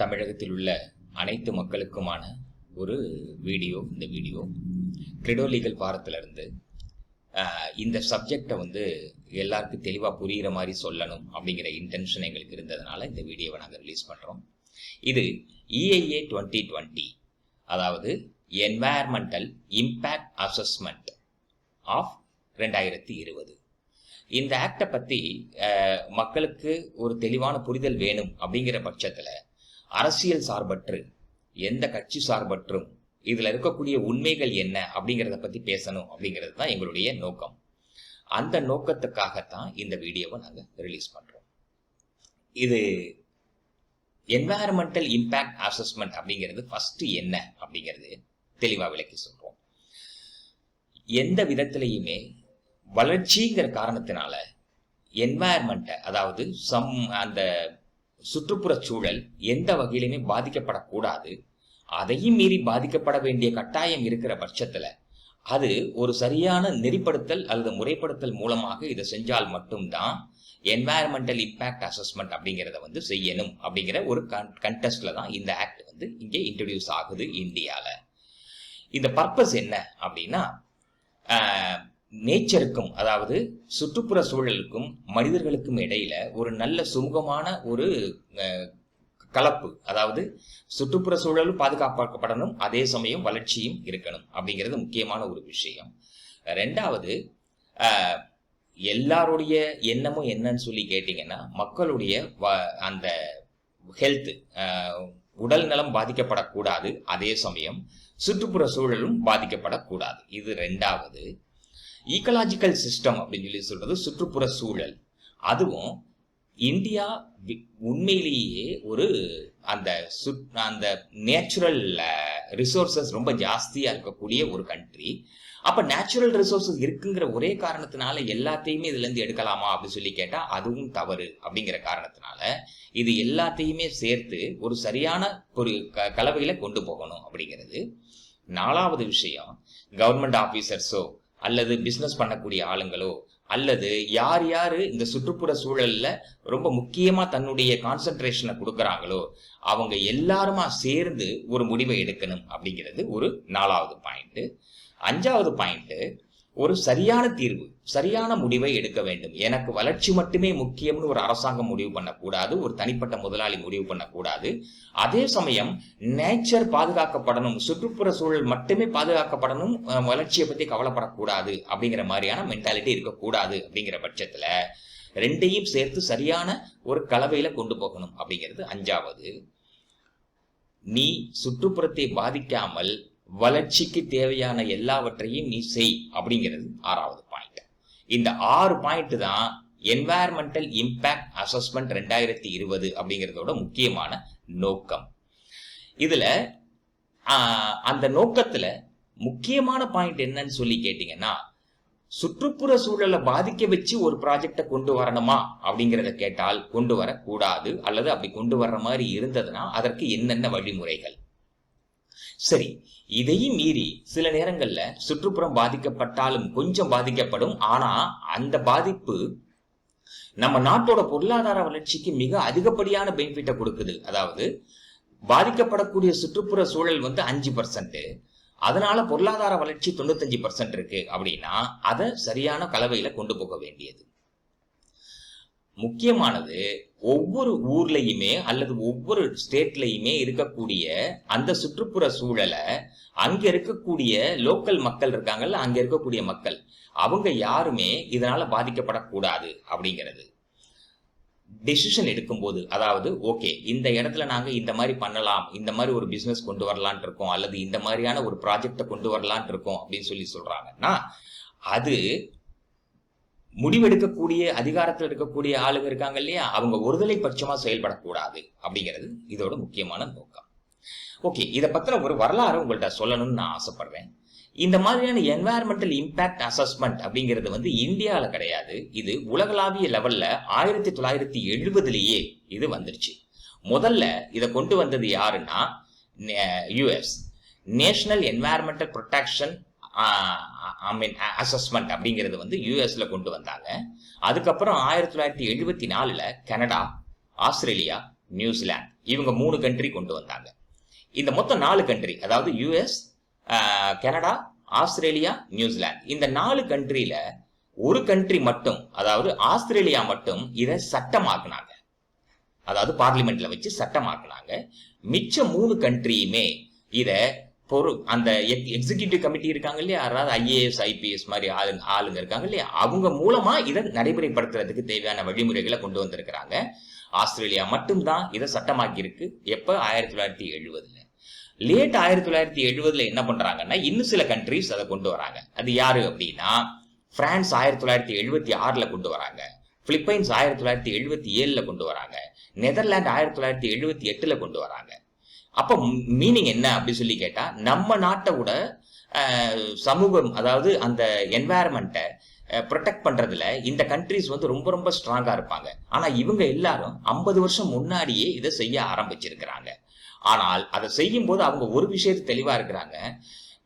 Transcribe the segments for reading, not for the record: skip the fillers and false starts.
தமிழகத்தில் உள்ள அனைத்து மக்களுக்குமான ஒரு வீடியோ. இந்த வீடியோ கிரெடோ லீகல் பாரத்திலிருந்து இந்த சப்ஜெக்டை எல்லாருக்கும் தெளிவாக புரிகிற மாதிரி சொல்லணும் அப்படிங்கிற இன்டென்ஷன் எங்களுக்கு இருந்ததுனால இந்த வீடியோவை நாங்கள் ரிலீஸ் பண்ணுறோம். இது EIA 2020, அதாவது என்வாயர்மெண்டல் இம்பேக்ட் அசஸ்மெண்ட் ஆஃப் 2020. இந்த ஆக்டை பற்றி மக்களுக்கு ஒரு தெளிவான புரிதல் வேணும் அப்படிங்கிற பட்சத்தில் அரசியல் சார்பற்று, எந்த கட்சி சார்பற்றும் இதில் இருக்கக்கூடிய உண்மைகள் என்ன அப்படிங்கிறத பற்றி பேசணும் அப்படிங்கிறது தான் எங்களுடைய நோக்கம். அந்த நோக்கத்துக்காகத்தான் இந்த வீடியோவை நாங்கள் ரிலீஸ் பண்ணுறோம். இது என்வாயர்மெண்டல் இம்பேக்ட் அசஸ்மெண்ட் அப்படிங்கிறது ஃபர்ஸ்ட் என்ன அப்படிங்கிறது தெளிவாக விளக்கி சொல்கிறோம். எந்த விதத்திலையுமே வளர்ச்சிங்கிற காரணத்தினால என்வாயர்மெண்ட்டை, அதாவது அந்த சுற்றுப்புற சூழல் எந்த வகையிலுமே பாதிக்கப்படக்கூடாது. அதையும் மீறி பாதிக்கப்பட வேண்டிய கட்டாயம் இருக்கிற பட்சத்தில் அது ஒரு சரியான நெறிப்படுத்தல் அல்லது முறைப்படுத்தல் மூலமாக இதை செஞ்சால் மட்டும்தான் என்வாயர்மெண்டல் இம்பேக்ட் அசஸ்மெண்ட் அப்படிங்கிறத செய்யணும் அப்படிங்கிற ஒரு கண்டெஸ்ட்ல தான் இந்த ஆக்ட் இங்கே இன்ட்ரடியூஸ் ஆகுது இந்தியாவில். இந்த பர்பஸ் என்ன அப்படின்னா, நேச்சருக்கும், அதாவது சுற்றுப்புற சூழலுக்கும் மனிதர்களுக்கும் இடையில ஒரு நல்ல சுமூகமான ஒரு கலப்பு, அதாவது சுற்றுப்புற சூழலும் பாதுகாக்கப்படணும், அதே சமயம் வளர்ச்சியும் இருக்கணும் அப்படிங்கிறது முக்கியமான ஒரு விஷயம். ரெண்டாவது, எல்லாருடைய எண்ணமும் என்னன்னு சொல்லி கேட்டீங்கன்னா, மக்களுடைய அந்த ஹெல்த், உடல் நலம் பாதிக்கப்படக்கூடாது, அதே சமயம் சுற்றுப்புற சூழலும் பாதிக்கப்படக்கூடாது. இது ரெண்டாவது. ஈக்கலாஜிக்கல் சிஸ்டம் அப்படின்னு சொல்றது சுற்றுப்புற சூழல். இந்தியா உண்மையிலேயே ஒரு அந்த நேச்சுரல் ரிசோர்சஸ் ரொம்ப ஜாஸ்தியா இருக்கக்கூடிய ஒரு கண்ட்ரி. அப்ப நேச்சுரல் ரிசோர்சஸ் இருக்குங்கிற ஒரே காரணத்தினால எல்லாத்தையுமே இதுல இருந்து எடுக்கலாமா அப்படின்னு சொல்லி கேட்டா அதுவும் தவறு. அப்படிங்கிற காரணத்தினால இது எல்லாத்தையுமே சேர்த்து ஒரு சரியான ஒரு கலவையில கொண்டு போகணும் அப்படிங்கிறது. நாலாவது விஷயம், கவர்மெண்ட் ஆபீசர்ஸோ அல்லது பிசினஸ் பண்ணக்கூடிய ஆளுங்களோ அல்லது யார் யாரு இந்த சுற்றுப்புற சூழல்ல ரொம்ப முக்கியமா தன்னுடைய கான்சென்ட்ரேஷனை கொடுக்கறாங்களோ அவங்க எல்லாருமா சேர்ந்து ஒரு முடிவை எடுக்கணும் அப்படிங்கிறது ஒரு நாலாவது பாயிண்ட். அஞ்சாவது பாயிண்ட், ஒரு சரியான தீர்வு, சரியான முடிவை எடுக்க வேண்டும். எனக்கு வளர்ச்சி மட்டுமே முக்கியம்னு ஒரு அரசாங்கம் முடிவு பண்ணக்கூடாது, ஒரு தனிப்பட்ட முதலாளி முடிவு பண்ணக்கூடாது. அதே சமயம் நேச்சர் பாதுகாக்கப்படணும், சுற்றுப்புற சூழல் மட்டுமே பாதுகாக்கப்படணும், வளர்ச்சியை பத்தி கவலைப்படக்கூடாது அப்படிங்கிற மாதிரியான மென்டாலிட்டி இருக்கக்கூடாது. அப்படிங்கிற பட்சத்துல ரெண்டையும் சேர்த்து சரியான ஒரு கலவையில கொண்டு போகணும் அப்படிங்கிறது அஞ்சாவது. நீ சுற்றுப்புறத்தை பாதிக்காமல் வளர்ச்சிக்கு தேவையான எல்லாவற்றையும் நீ செய் அப்படிங்கிறது ஆறாவது பாயிண்ட். இந்த 6 பாயிண்ட் தான் என்வாயர்மெண்டல் இம்பேக்ட் அசஸ்மெண்ட் 2020 அப்படிங்கிறதோட முக்கியமான நோக்கம். இதுல அந்த நோக்கத்துல முக்கியமான பாயிண்ட் என்னன்னு சொல்லி கேட்டீங்கன்னா, சுற்றுப்புற சூழலை பாதிக்க வச்சு ஒரு ப்ராஜெக்டை கொண்டு வரணுமா அப்படிங்கிறத கேட்டால் கொண்டு வரக்கூடாது. அல்லது அப்படி கொண்டு வர்ற மாதிரி இருந்ததுன்னா அதற்கு என்னென்ன வழிமுறைகள்? சரி, இதையும் மீறி சில நேரங்கள்ல சுற்றுப்புறம் பாதிக்கப்பட்டாலும் கொஞ்சம் பாதிக்கப்படும். ஆனா அந்த பாதிப்பு நம்ம நாட்டோட பொருளாதார வளர்ச்சிக்கு மிக அதிகப்படியான பெனிஃபிட்டை கொடுக்குது. அதாவது பாதிக்கப்படக்கூடிய சுற்றுப்புற சூழல் 5%, அதனால பொருளாதார வளர்ச்சி 95% இருக்கு அப்படின்னா அதை சரியான கலவையில கொண்டு போக வேண்டியது முக்கியமானது. ஒவ்வொரு ஊர்லயுமே அல்லது ஒவ்வொரு ஸ்டேட்லயுமே இருக்கக்கூடிய அந்த சுற்றுப்புற சூழலை அங்க இருக்கக்கூடிய லோக்கல் மக்கள் இருக்காங்கல்ல, அங்க இருக்கக்கூடிய மக்கள் அவங்க யாருமே இதனால பாதிக்கப்படக்கூடாது அப்படிங்கிறது. டெசிஷன் எடுக்கும்போது, அதாவது ஓகே இந்த இடத்துல நாங்க இந்த மாதிரி பண்ணலாம், இந்த மாதிரி ஒரு பிசினஸ் கொண்டு வரலான் இருக்கோம், அல்லது இந்த மாதிரியான ஒரு ப்ராஜெக்டை கொண்டு வரலான் இருக்கோம் அப்படின்னு சொல்றாங்கன்னா, அது முடிவெடுக்கக்கூடிய அதிகாரத்தில் இருக்கக்கூடிய ஆளுங்க இருக்காங்க இல்லையா, அவங்க ஒருதலை பட்சமா செயல்படக்கூடாது அப்படிங்கிறது இதோட முக்கியமான நோக்கம். ஓகே, இதை பத்தின ஒரு வரலாறு உங்கள்கிட்ட சொல்லணும்னு நான் ஆசைப்படுறேன். இந்த மாதிரியான என்வாயர்மெண்டல் இம்பேக்ட் அசஸ்மெண்ட் அப்படிங்கிறது இந்தியாவில் கிடையாது. இது உலகளாவிய லெவல்ல 1970 இது வந்துருச்சு. முதல்ல இதை கொண்டு வந்தது யாருன்னா US, national environmental protection assessment அப்படிங்கிறது யூஎஸ்ல கொண்டு வந்தாங்க. அதுக்கப்புறம் 1974 கனடா, ஆஸ்திரேலியா, நியூசிலாந்து, இவங்க 3 கண்ட்ரி கொண்டு வந்தாங்க. இந்த மொத்தம் 4 கண்ட்ரி, அதாவது யுஎஸ், கனடா, ஆஸ்திரேலியா, நியூசிலாந்து, இந்த 4 கண்ட்ரியில ஒரு கண்ட்ரி மட்டும், அதாவது ஆஸ்திரேலியா மட்டும் இதை சட்டமாக்குனாங்க. அதாவது பார்லிமெண்ட்ல வச்சு சட்டமாக்குனாங்க. மிச்ச 3 கண்ட்ரியுமே இத அந்த எக்ஸிகியூட்டிவ் கமிட்டி இருக்காங்க இல்லையா, அதாவது ஐஏஎஸ் ஐபிஎஸ் மாதிரி ஆளுங்க இருக்காங்க இல்லையா, அவங்க மூலமா இதை நடைமுறைப்படுத்துறதுக்கு தேவையான வழிமுறைகளை கொண்டு வந்திருக்கிறாங்க. ஆஸ்திரேலியா மட்டும்தான் இதை சட்டமாக்கி இருக்கு. எப்ப? 1970. லேட் 1970 என்ன பண்றாங்கன்னா இன்னும் சில கண்ட்ரிஸ் அதை கொண்டு வராங்க. அது யாரு அப்படின்னா, பிரான்ஸ் 1976 கொண்டு வராங்க, பிலிப்பைன்ஸ் 1977 கொண்டு வராங்க, நெதர்லாந்து 1978 கொண்டு வராங்க. அப்ப மீனிங் என்ன அப்படி சொல்லி கேட்டா, நம்ம நாட்டோட சமூகம், அதாவது அந்த என்வாயர்மெண்ட்டை ப்ரொடெக்ட் பண்றதுல இந்த கண்ட்ரிஸ் வந்து ரொம்ப ரொம்ப ஸ்ட்ராங்கா இருப்பாங்க. ஆனா இவங்க எல்லாரும் 50 வருஷம் முன்னாடியே இதை செய்ய ஆரம்பிச்சிருக்கிறாங்க. ஆனால் அதை செய்யும் போது அவங்க ஒரு விஷயத்தை தெளிவா இருக்கிறாங்க,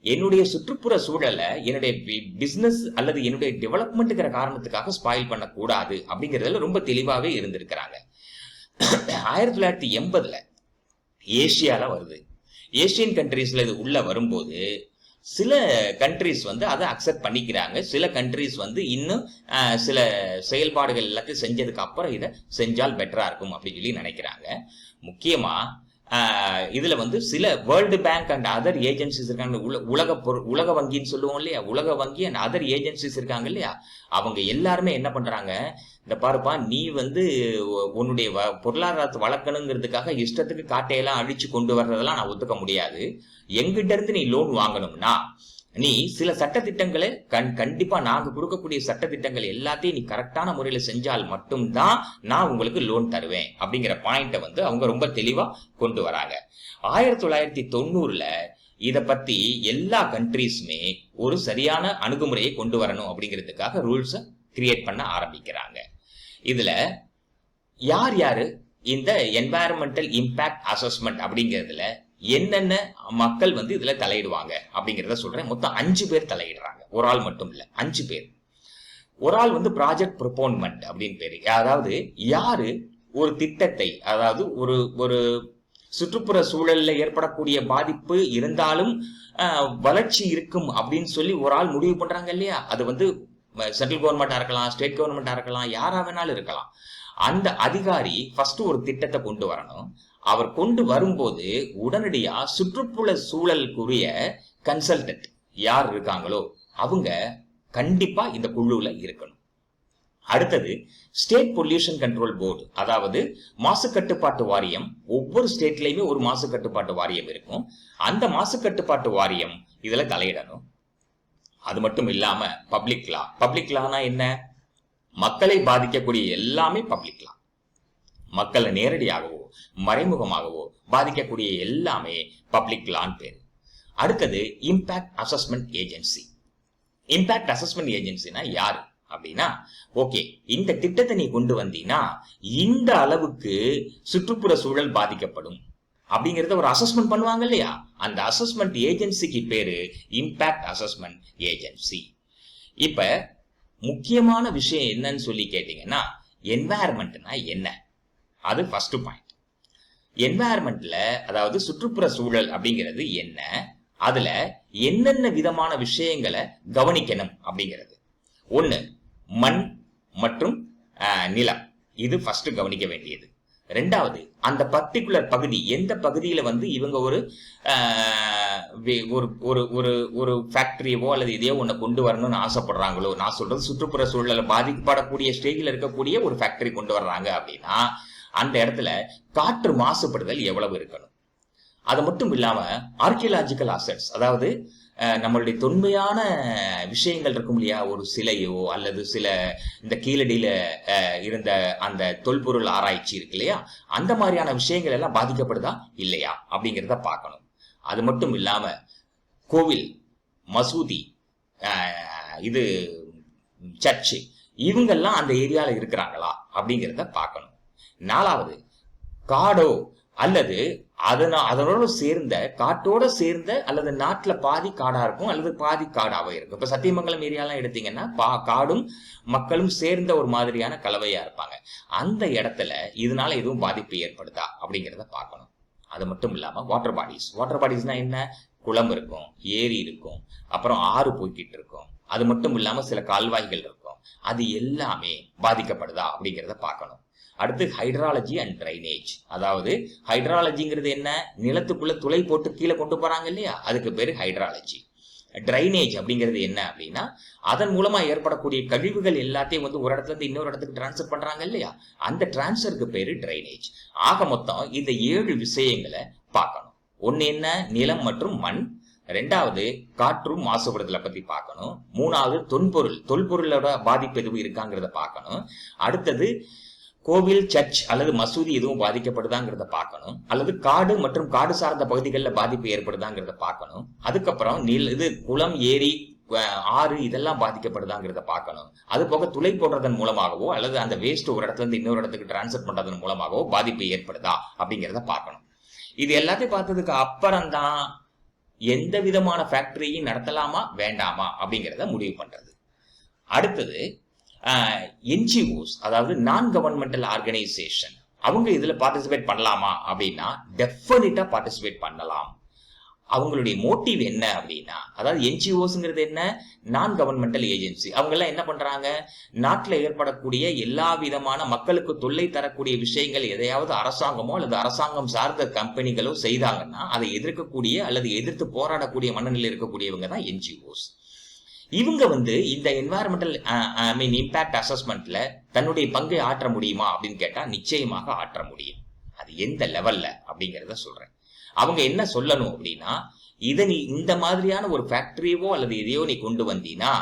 என்னுடைய சுற்றுப்புற சூழலை என்னுடைய பிசினஸ் அல்லது என்னுடைய டெவலப்மெண்ட்டுங்கிற காரணத்துக்காக ஸ்பாயில் பண்ணக்கூடாது அப்படிங்கிறதுல ரொம்ப தெளிவாகவே இருந்திருக்கிறாங்க. 1980 ஏசியால வருது. ஏசியன் கண்ட்ரீஸ்ல இது உள்ள வரும்போது சில கண்ட்ரிஸ் வந்து அதை அக்செப்ட் பண்ணிக்கிறாங்க. சில கண்ட்ரிஸ் வந்து இன்னும் சில செயல்பாடுகள் எல்லாத்தையும் செஞ்சதுக்கு அப்புறம் இதை செஞ்சால் பெட்டரா இருக்கும் அப்படின்னு சொல்லி நினைக்கிறாங்க. முக்கியமா இதுல வந்து சில world bank and other agencies இருக்காங்க, உலக வங்கின்னு சொல்லுவோம் இல்லையா, உலக வங்கி அண்ட் அதர் ஏஜென்சிஸ் இருக்காங்க இல்லையா, அவங்க எல்லாருமே என்ன பண்றாங்க, இந்த பாருப்பா நீ வந்து உன்னுடைய பொருளாதாரத்தை வளர்க்கணுங்கிறதுக்காக இஷ்டத்துக்கு காட்டையெல்லாம் அழிச்சு கொண்டு வர்றதெல்லாம் நான் ஒத்துக்க முடியாது. எங்கிட்ட இருந்து நீ லோன் வாங்கணும்னா நீ சில சட்டத்திட்டங்களை கண்டிப்பா நாங்க கொடுக்கக்கூடிய சட்டத்திட்டங்கள் எல்லாத்தையும் நீ கரெக்டான முறையில செஞ்சால் மட்டும்தான் நான் உங்களுக்கு லோன் தருவேன் அப்படிங்கிற பாயிண்ட வந்து அவங்க ரொம்ப தெளிவா கொண்டு வராங்க. 1990 இத பத்தி எல்லா கண்ட்ரீஸுமே ஒரு சரியான அணுகுமுறையை கொண்டு வரணும் அப்படிங்கிறதுக்காக ரூல்ஸை கிரியேட் பண்ண ஆரம்பிக்கிறாங்க. இதுல யார் யாரு இந்த என்வாயர்மெண்டல் இம்பாக்ட் அசஸ்மெண்ட் அப்படிங்கிறதுல என்னென்ன மக்கள் வந்து இதுல தலையிடுவாங்க அப்படிங்கிறத சொல்றேன். மொத்தம் 5 பேர் தலையிடுறாங்க, ஒரு ஆள் மட்டும் இல்ல, 5 பேர். ஒரு ஆள் வந்து ப்ராஜெக்ட் ப்ரொபோன்மெண்ட் அப்படின்னு பேரு, அதாவது யாரு ஒரு திட்டத்தை, அதாவது ஒரு சுற்றுப்புற சூழல்ல ஏற்படக்கூடிய பாதிப்பு இருந்தாலும் வளர்ச்சி இருக்கும் அப்படின்னு சொல்லி ஒரு ஆள் முடிவு பண்றாங்க இல்லையா, அது வந்து சென்ட்ரல் கவர்மெண்டா இருக்கலாம், ஸ்டேட் கவர்மெண்டா இருக்கலாம், யாரா வேணாலும் இருக்கலாம். அந்த அதிகாரி ஃபர்ஸ்ட் ஒரு திட்டத்தை கொண்டு வரணும். அவர் கொண்டு வரும்போது உடனடியா சுற்றுப்புற சூழலுக்குரிய கன்சல்டன்ட் யார் இருக்காங்களோ அவங்க கண்டிப்பா இந்த குழுல இருக்கணும். அடுத்தது ஸ்டேட் பொல்யூஷன் கண்ட்ரோல் போர்டு, அதாவது மாசு கட்டுப்பாட்டு வாரியம். ஒவ்வொரு ஸ்டேட்லயுமே ஒரு மாசு கட்டுப்பாட்டு வாரியம் இருக்கும். அந்த மாசு கட்டுப்பாட்டு வாரியம் இதுல தலையிடணும். அது மட்டும் இல்லாம பப்ளிக் லானா என்ன, மக்களை பாதிக்கக்கூடிய எல்லாமே பப்ளிக் லா. மக்களை நேரடியாகவோ மறைமுகமாகவோ பாதிக்கக்கூடிய எல்லாமே பப்ளிக் லான்னு பேரு. அடுத்தது impact assessment agency. Impact assessment ஏஜென்சினா யாரு அப்படின்னா, ஓகே இந்த திட்டத்தை நீ கொண்டு வந்தீங்கன்னா இந்த அளவுக்கு சுற்றுப்புற சூழல் பாதிக்கப்படும் அப்படிங்கறத ஒரு அசஸ்மெண்ட் பண்ணுவாங்க இல்லையா, அந்த அசஸ்மெண்ட் ஏஜென்சிக்கு பேரு இம்பாக்ட் அசஸ்மெண்ட் ஏஜென்சி. இப்ப முக்கியமான விஷயம் என்னன்னு சொல்லி கேட்டீங்கன்னா, என்வாயர்மெண்ட்னா என்ன, அது ஃபர்ஸ்ட் பாயிண்ட். என்வாயர்மெண்ட்ல, அதாவது சுற்றுப்புற சூழல் அப்படிங்கிறது என்ன, அதுல என்னென்ன விதமான விஷயங்களை கவனிக்கணும் அப்படிங்கிறது. ஒண்ணு, மண் மற்றும் நிலம், இது ஃபர்ஸ்ட் கவனிக்க வேண்டியது. ரெண்டாவது, அந்த பர்டிகுலர் பகுதி, எந்த பகுதியில வந்து இவங்க ஒரு ஃபேக்டரியவோ அல்லது இதையோ ஒண்ணு கொண்டு வரணும்னு ஆசைப்படுறாங்களோ, நான் சொல்றது சுற்றுப்புற சூழலை பாதிக்கப்படக்கூடிய ஸ்டேஜில் இருக்கக்கூடிய ஒரு ஃபேக்டரி கொண்டு வர்றாங்க அப்படின்னா அந்த இடத்துல காற்று மாசுபடுதல் எவ்வளவு இருக்கணும். அது மட்டும் இல்லாம ஆர்கியலாஜிக்கல் அசெட்ஸ், அதாவது நம்மளுடைய தொன்மையான விஷயங்கள் இருக்கும் இல்லையா, ஒரு சிலையோ அல்லது சில இந்த கீழடியில இருந்த அந்த தொல்பொருள் ஆராய்ச்சி இருக்கு இல்லையா, அந்த மாதிரியான விஷயங்கள் எல்லாம் பாதிக்கப்படுதா இல்லையா அப்படிங்கிறத பார்க்கணும். அது மட்டும் இல்லாம கோவில், மசூதி, இது சர்ச்சு, இவங்கெல்லாம் அந்த ஏரியால இருக்கிறாங்களா அப்படிங்கிறத பார்க்கணும். 4வது, காடோ அல்லது அதனோட சேர்ந்த காட்டோட சேர்ந்த அல்லது நாட்டுல பாதி காடா இருக்கும் அல்லது பாதி காடாவே இருக்கும். இப்ப சத்தியமங்கலம் ஏரியாலாம் எடுத்தீங்கன்னா காடும் மக்களும் சேர்ந்த ஒரு மாதிரியான கலவையா இருப்பாங்க. அந்த இடத்துல இதனால எதுவும் பாதிப்பு ஏற்படுதா அப்படிங்கிறத பார்க்கணும். அது மட்டும் இல்லாம வாட்டர் பாடிஸ்னா என்ன? குளம் இருக்கும், ஏரி இருக்கும், அப்புறம் ஆறு போய்கிட்டு இருக்கும். அது மட்டும் இல்லாம சில கால்வாய்கள் இருக்கும். அது எல்லாமே பாதிக்கப்படுதா அப்படிங்கிறத பார்க்கணும். அடுத்து ஹைட்ராலஜி அண்ட் டிரைனேஜ். அதாவது ஹைட்ராலஜிங்கிறது என்ன? நிலத்துக்குள்ள துளை போட்டு கீழே கொண்டு போறாங்க இல்லையா, அதுக்கு பேரு ஹைட்ராலஜி. டிரைனேஜ் அப்படிங்கிறது என்ன அப்படின்னா, அதன் மூலமா ஏற்படக்கூடிய கழிவுகள் எல்லாத்தையும் ஒரு இடத்துல இருந்து இன்னொரு இடத்துக்கு டிரான்ஸ்ஃபர் பண்றாங்க இல்லையா, அந்த டிரான்ஸ்ஃபருக்கு பேரு டிரைனேஜ். ஆக மொத்தம் இந்த 7 விஷயங்களை பார்க்கணும். ஒன்னு என்ன? நிலம் மற்றும் மண். ரெண்டாவது காற்றும் மாசுபடுதலை பத்தி பார்க்கணும். மூணாவது தொல்பொருளோட பாதிப்பு எதுவும் இருக்காங்கிறத பார்க்கணும். அடுத்தது கோவில், சர்ச் அல்லது மசூதி எதுவும் பாதிக்கப்படுதாங்கிறத பார்க்கணும். அல்லது காடு மற்றும் காடு சார்ந்த பகுதிகளில் பாதிப்பு ஏற்படுதாங்கிறத பார்க்கணும். அதுக்கப்புறம் குளம், ஏரி, ஆறு இதெல்லாம் பாதிக்கப்படுதாங்கிறத பார்க்கணும். அது போக துளை போடுறதன் மூலமாகவோ அல்லது அந்த வேஸ்ட் ஒரு இடத்துல இருந்து இன்னொரு இடத்துக்கு டிரான்ஸ்ஃபர் பண்றதன் மூலமாகவோ பாதிப்பு ஏற்படுதா அப்படிங்கிறத பார்க்கணும். இது எல்லாத்தையும் பார்த்ததுக்கு அப்புறம் தான் எந்த விதமான ஃபேக்டரியும் நடத்தலாமா வேண்டாமா அப்படிங்கிறத முடிவு பண்றது. அடுத்தது என்ஜிஓஸ், அதாவது நான் கவர்மெண்டல் ஆர்கனைசேஷன், அவங்க இதுல பார்ட்டிசிபேட் பண்ணலாமா அப்படின்னா டெஃபினட்டா பார்ட்டிசிபேட் பண்ணலாம். அவங்களுடைய மோட்டிவ் என்ன அப்படின்னா, அதாவது என்ஜிஓஸ்ங்கிறது என்ன? நான் கவர்மெண்டல் ஏஜென்சி. அவங்க எல்லாம் என்ன பண்றாங்க? நாட்டில் ஏற்படக்கூடிய எல்லா விதமான மக்களுக்கு தொல்லை தரக்கூடிய விஷயங்கள் எதையாவது அரசாங்கமோ அல்லது அரசாங்கம் சார்ந்த கம்பெனிகளோ செய்தாங்கன்னா அதை எதிர்க்கக்கூடிய அல்லது எதிர்த்து போராடக்கூடிய மனநிலையில் இருக்கக்கூடியவங்க தான் என்ஜிஓஸ். இவங்க இந்த என்வாயர்மெண்டல் இம்பாக்ட் அசஸ்மெண்ட்ல தன்னுடைய பங்கை ஆற்ற முடியுமா அப்படின்னு கேட்டா நிச்சயமாக ஆற்ற முடியும். அது எந்த லெவல்ல அப்படிங்கிறத சொல்றேன். அவங்க என்ன சொல்லணும் அப்படின்னா, நீ இந்த மாதிரியான ஒரு ஃபேக்டரியவோ அல்லது எதையோ நீ கொண்டு வந்தீனா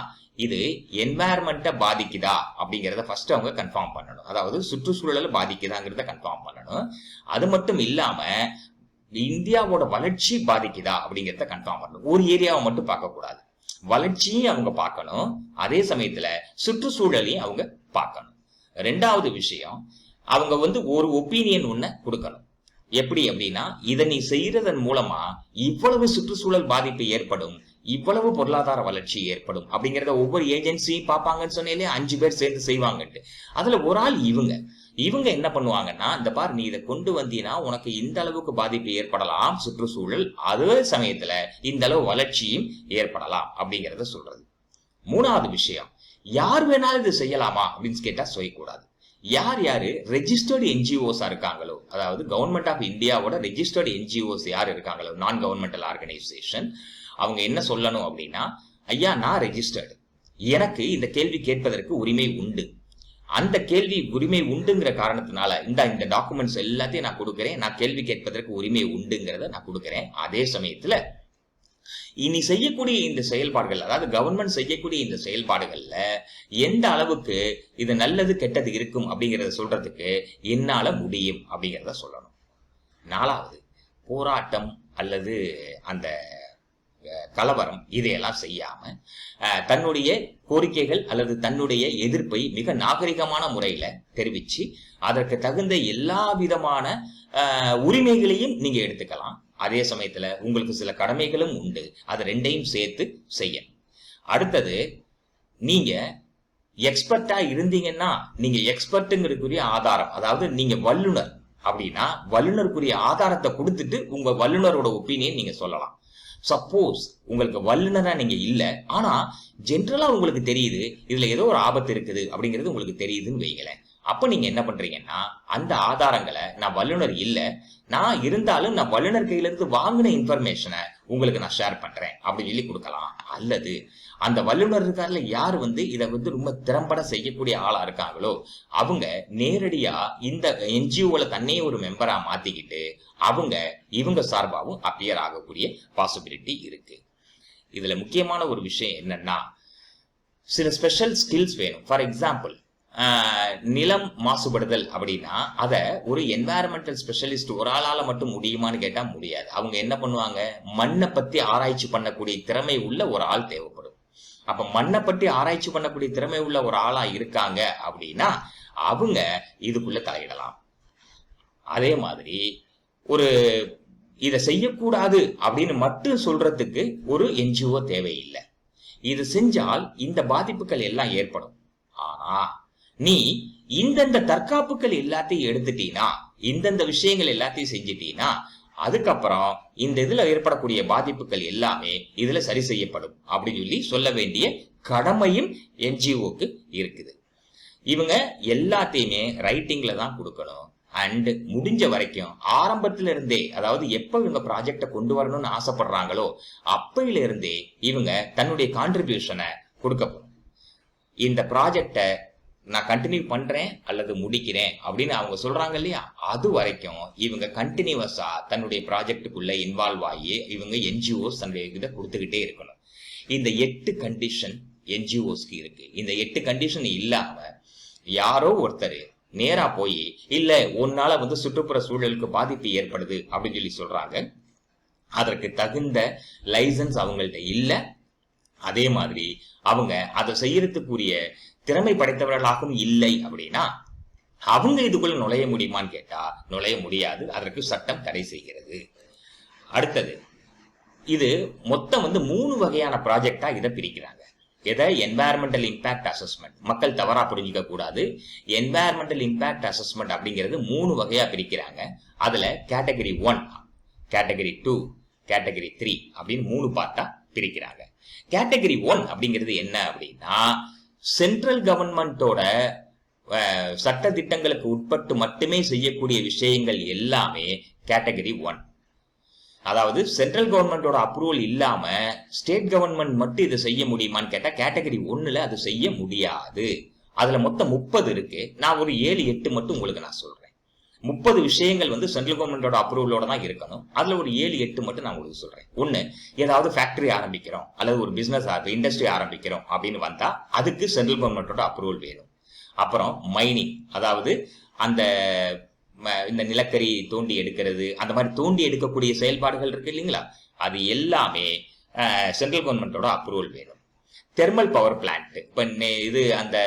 இது என்வாயர்மெண்ட்டை பாதிக்குதா அப்படிங்கிறத ஃபர்ஸ்ட் அவங்க கன்ஃபார்ம் பண்ணணும். அதாவது சுற்றுச்சூழலை பாதிக்குதாங்கிறத கன்ஃபார்ம் பண்ணணும். அது மட்டும் இல்லாம இந்தியாவோட வளர்ச்சி பாதிக்குதா அப்படிங்கிறத கன்ஃபார்ம் பண்ணணும். ஒரு ஏரியாவை மட்டும் பார்க்க கூடாது, வளர்ச்சியும் அவங்க பார்க்கணும், அதே சமயத்துல சுற்றுச்சூழலையும் அவங்க பார்க்கணும். ரெண்டாவது விஷயம், அவங்க ஒரு ஒப்பீனியன் ஒண்ணு கொடுக்கணும். எப்படி அப்படின்னா, இதை நீ செய்யறதன் மூலமா இவ்வளவு சுற்றுச்சூழல் பாதிப்பு ஏற்படும், இவ்வளவு பொருளாதார வளர்ச்சி ஏற்படும் அப்படிங்கிறத ஒவ்வொரு ஏஜென்சியும் பார்ப்பாங்கன்னு சொன்னேன். 5 பேர் சேர்ந்து செய்வாங்கன்ட்டு. அதுல ஒரு ஆள் இவங்க என்ன பண்ணுவாங்கன்னா, இந்த பார் நீ இதை கொண்டு வந்தீங்கன்னா உனக்கு இந்த அளவுக்கு பாதிப்பு ஏற்படலாம் சுற்றுச்சூழல், அதே சமயத்துல இந்த அளவு வளர்ச்சியும் ஏற்படலாம் அப்படிங்கிறத சொல்றது. மூணாவது விஷயம், யார் வேணாலும் இது செய்யலாமா அப்படின்னு கேட்டா செய்யக்கூடாது. யாரு ரெஜிஸ்டர்டு என்ஜிஓஸா இருக்காங்களோ, அதாவது கவர்மெண்ட் ஆஃப் இந்தியாவோட ரெஜிஸ்டர்டு என்ஜிஓஸ் யார் இருக்காங்களோ, நான் கவர்மெண்டல் ஆர்கனைசேஷன், அவங்க என்ன சொல்லணும் அப்படின்னா, ஐயா நான் ரெஜிஸ்டர்டு, எனக்கு இந்த கேள்வி கேட்பதற்கு உரிமை உண்டு. அந்த கேள்வி உரிமை உண்டுங்கிற காரணத்தினால இந்த டாக்குமெண்ட்ஸ் எல்லாத்தையும் நான் கொடுக்கிறேன், நான் கேள்வி கேட்பதற்கு உரிமை உண்டுங்கிறத நான் கொடுக்கிறேன். அதே சமயத்துல இனி செய்யக்கூடிய இந்த செயல்பாடுகள், அதாவது கவர்மெண்ட் செய்யக்கூடிய இந்த செயல்பாடுகள்ல எந்த அளவுக்கு இது நல்லது கெட்டது இருக்கும் அப்படிங்கறத சொல்றதுக்கு என்னால முடியும் அப்படிங்கிறத சொல்லணும். நாலாவது, போராட்டம் அல்லது அந்த கலவரம் இதையெல்லாம் செய்யாம தன்னுடைய கோரிக்கைகள் அல்லது தன்னுடைய எதிர்ப்பை மிக நாகரிகமான முறையில தெரிவிச்சு அதற்கு தகுந்த எல்லா விதமான உரிமைகளையும் நீங்க எடுத்துக்கலாம். அதே சமயத்துல உங்களுக்கு சில கடமைகளும் உண்டு, அது ரெண்டையும் சேர்த்து செய்யணும். அடுத்தது, நீங்க எக்ஸ்பர்ட்டா இருந்தீங்கன்னா நீங்க எக்ஸ்பர்ட்டுங்கிறதுக்குரிய ஆதாரம், அதாவது நீங்க வல்லுனர் அப்படின்னா வல்லுனருக்குரிய ஆதாரத்தை கொடுத்துட்டு உங்க வல்லுனரோட ஒப்பீனியன் நீங்க சொல்லலாம். சப்போஸ் உங்களுக்கு வல்லுனரா நீங்க இல்ல, ஆனா ஜென்ரலா உங்களுக்கு தெரியுது இதுல ஏதோ ஒரு ஆபத்து இருக்குது அப்படிங்கிறது உங்களுக்கு தெரியுதுன்னு வைங்களேன். அப்ப நீங்க என்ன பண்றீங்கன்னா, அந்த ஆதாரங்களை நான் வல்லுனர் இல்ல, நான் இருந்தாலும் நான் வல்லுனர் கையில இருந்து வாங்கின இன்ஃபர்மேஷனை உங்களுக்கு நான் ஷேர் பண்றேன் அப்படின்னு சொல்லி கொடுக்கலாம். அல்லது அந்த வல்லுனர் இருக்காருல, யார் இதை ரொம்ப திறம்பட செய்யக்கூடிய ஆளா இருக்காங்களோ அவங்க நேரடியா இந்த என்ஜிஓல தன்னையே ஒரு மெம்பரா மாத்திக்கிட்டு இவங்க சார்பாகவும் அப்பியர் ஆகக்கூடிய பாசிபிலிட்டி இருக்கு. இதுல முக்கியமான ஒரு விஷயம் என்னன்னா, சில ஸ்பெஷல் ஸ்கில்ஸ் வேணும். ஃபார் எக்ஸாம்பிள், நிலம் மாசுபடுதல் அப்படின்னா அதை ஒரு என்வாயரன்மெண்டல் ஸ்பெஷலிஸ்ட் ஒரு ஆளால மட்டும் முடியுமான்னு கேட்டா முடியாது. அவங்க என்ன பண்ணுவாங்க, மண்ணை பத்தி ஆராய்ச்சி பண்ணக்கூடிய திறமை உள்ள ஒரு ஆள் தேவைப்படும். அப்ப மண்ணை பற்றி ஆராய்ச்சி பண்ணக்கூடிய திறமை உள்ள ஒரு ஆளா இருக்காங்க அப்படின்னா அவங்க இதுக்குள்ள தலையிடலாம். அதே மாதிரி ஒரு இதை செய்யக்கூடாது அப்படின்னு மட்டும் சொல்றதுக்கு ஒரு என்ஜிஓ தேவையில்லை. இது செஞ்சால் இந்த பாதிப்புகள் எல்லாம் ஏற்படும். ஆனா நீ இந்தந்த தற்காப்புகள் எல்லாத்தையும் எடுத்துட்டீனா, இந்தந்த விஷயங்கள் எல்லாத்தையும் செஞ்சிட்டீனா, அதுக்கப்புறம் இந்த இதுல ஏற்படக்கூடிய பாதிப்புகள் எல்லாமே இதுல சரி செய்யப்படும் அப்படின்னு சொல்லி சொல்ல வேண்டிய கடமையும் என்ஜிஓக்கு இருக்குது. இவங்க எல்லாத்தையுமே ரைட்டிங்ல தான் கொடுக்கணும். அண்ட் முடிஞ்ச வரைக்கும் ஆரம்பத்துல இருந்தே, அதாவது எப்ப இவங்க ப்ராஜெக்டை கொண்டு வரணும்னு ஆசைப்படுறாங்களோ அப்பையில இருந்தே இவங்க தன்னுடைய கான்ட்ரிபியூஷனை கொடுக்க போறோம். இந்த ப்ராஜெக்டை நான் கண்டினியூ பண்றேன் அல்லது முடிக்கிறேன் அப்படின்னு அவங்க சொல்றாங்க இல்லையா, அது வரைக்கும் இவங்க கண்டினியூவஸா தன்னுடைய ப்ராஜெக்டுக்குள்ள இன்வால்வ் ஆகி இவங்க என்ஜிஓஸ் தன்னுடைய இதை கொடுத்துக்கிட்டே இருக்கணும். இந்த 8 கண்டிஷன் என்ஜிஓஸ்க்கு இருக்கு. இந்த 8 கண்டிஷன் இல்லாம யாரோ ஒருத்தர் நேரா போய் இல்ல உன்னால சுற்றுப்புற சூழலுக்கு பாதிப்பு ஏற்படுது அப்படின்னு சொல்லி சொல்றாங்க, அதற்கு தகுந்த லைசன்ஸ் அவங்கள்ட்ட இல்ல. அதே மாதிரி அவங்க அதை செய்யறதுக்குரிய திறமை படைத்தவர்களாகவும் இல்லை அப்படின்னா அவங்க இதுக்குள்ள நுழைய முடியுமான்னு கேட்டா நுழைய முடியாது. அதற்கு சட்டம் தடை செய்கிறது. அடுத்தது, இது மொத்தம் 3 வகையான ப்ராஜெக்டா இதை பிரிக்கிறாங்க. எதை? Environmental impact assessment. மக்கள் தவறா புரிஞ்சிக்க கூடாது. என்வாயர்மெண்டல் இம்பாக்ட் அசஸ்மெண்ட் அப்படிங்கிறது 3 வகையா பிரிக்கிறாங்க. அதுல கேட்டகரி 1, கேட்டகரி 2, கேட்டகரி 3 அப்படின்னு 3 பார்ட்டா பிரிக்கிறாங்க. கேட்டகரி 1 அப்படிங்கிறது என்ன அப்படின்னா, சென்ட்ரல் கவர்மெண்டோட சட்ட திட்டங்களுக்கு உட்பட்டு மட்டுமே செய்யக்கூடிய விஷயங்கள் எல்லாமே கேட்டகரி 1. அதாவது சென்ட்ரல் கவர்மெண்டோட அப்ரூவல் இல்லாம ஸ்டேட் கவர்மெண்ட் மட்டும் இதை செய்ய முடியுமான்னு கேட்டா கேட்டகரி 1ல அது செய்ய முடியாது. அதுல மொத்தம் 30 இருக்கு. நான் ஒரு 7-8 மட்டும் உங்களுக்கு நான் சொல்றேன். 30 விஷயங்கள் சென்ட்ரல் கவர்மெண்டோட அப்ரூவலோட தான் இருக்கணும். அதுல ஒரு 7-8 மட்டும் நான் உங்களுக்கு சொல்றேன். ஒண்ணு, ஏதாவது ஃபேக்டரி ஆரம்பிக்கிறோம் அல்லது ஒரு பிசினஸ் இண்டஸ்ட்ரி ஆரம்பிக்கிறோம் அப்படின்னு வந்தா அதுக்கு சென்ட்ரல் கவர்மெண்டோட அப்ரூவல் வேணும். அப்புறம் மைனிங், அதாவது அந்த இந்த நிலக்கரி தோண்டி எடுக்கிறது, அந்த மாதிரி தோண்டி எடுக்கக்கூடிய செயல்பாடுகள் இருக்கு இல்லைங்களா, அது எல்லாமே சென்ட்ரல் கவர்மெண்டோட அப்ரூவல் வேணும். தெர்மல் பவர் பிளான்ட், இப்ப இது அந்த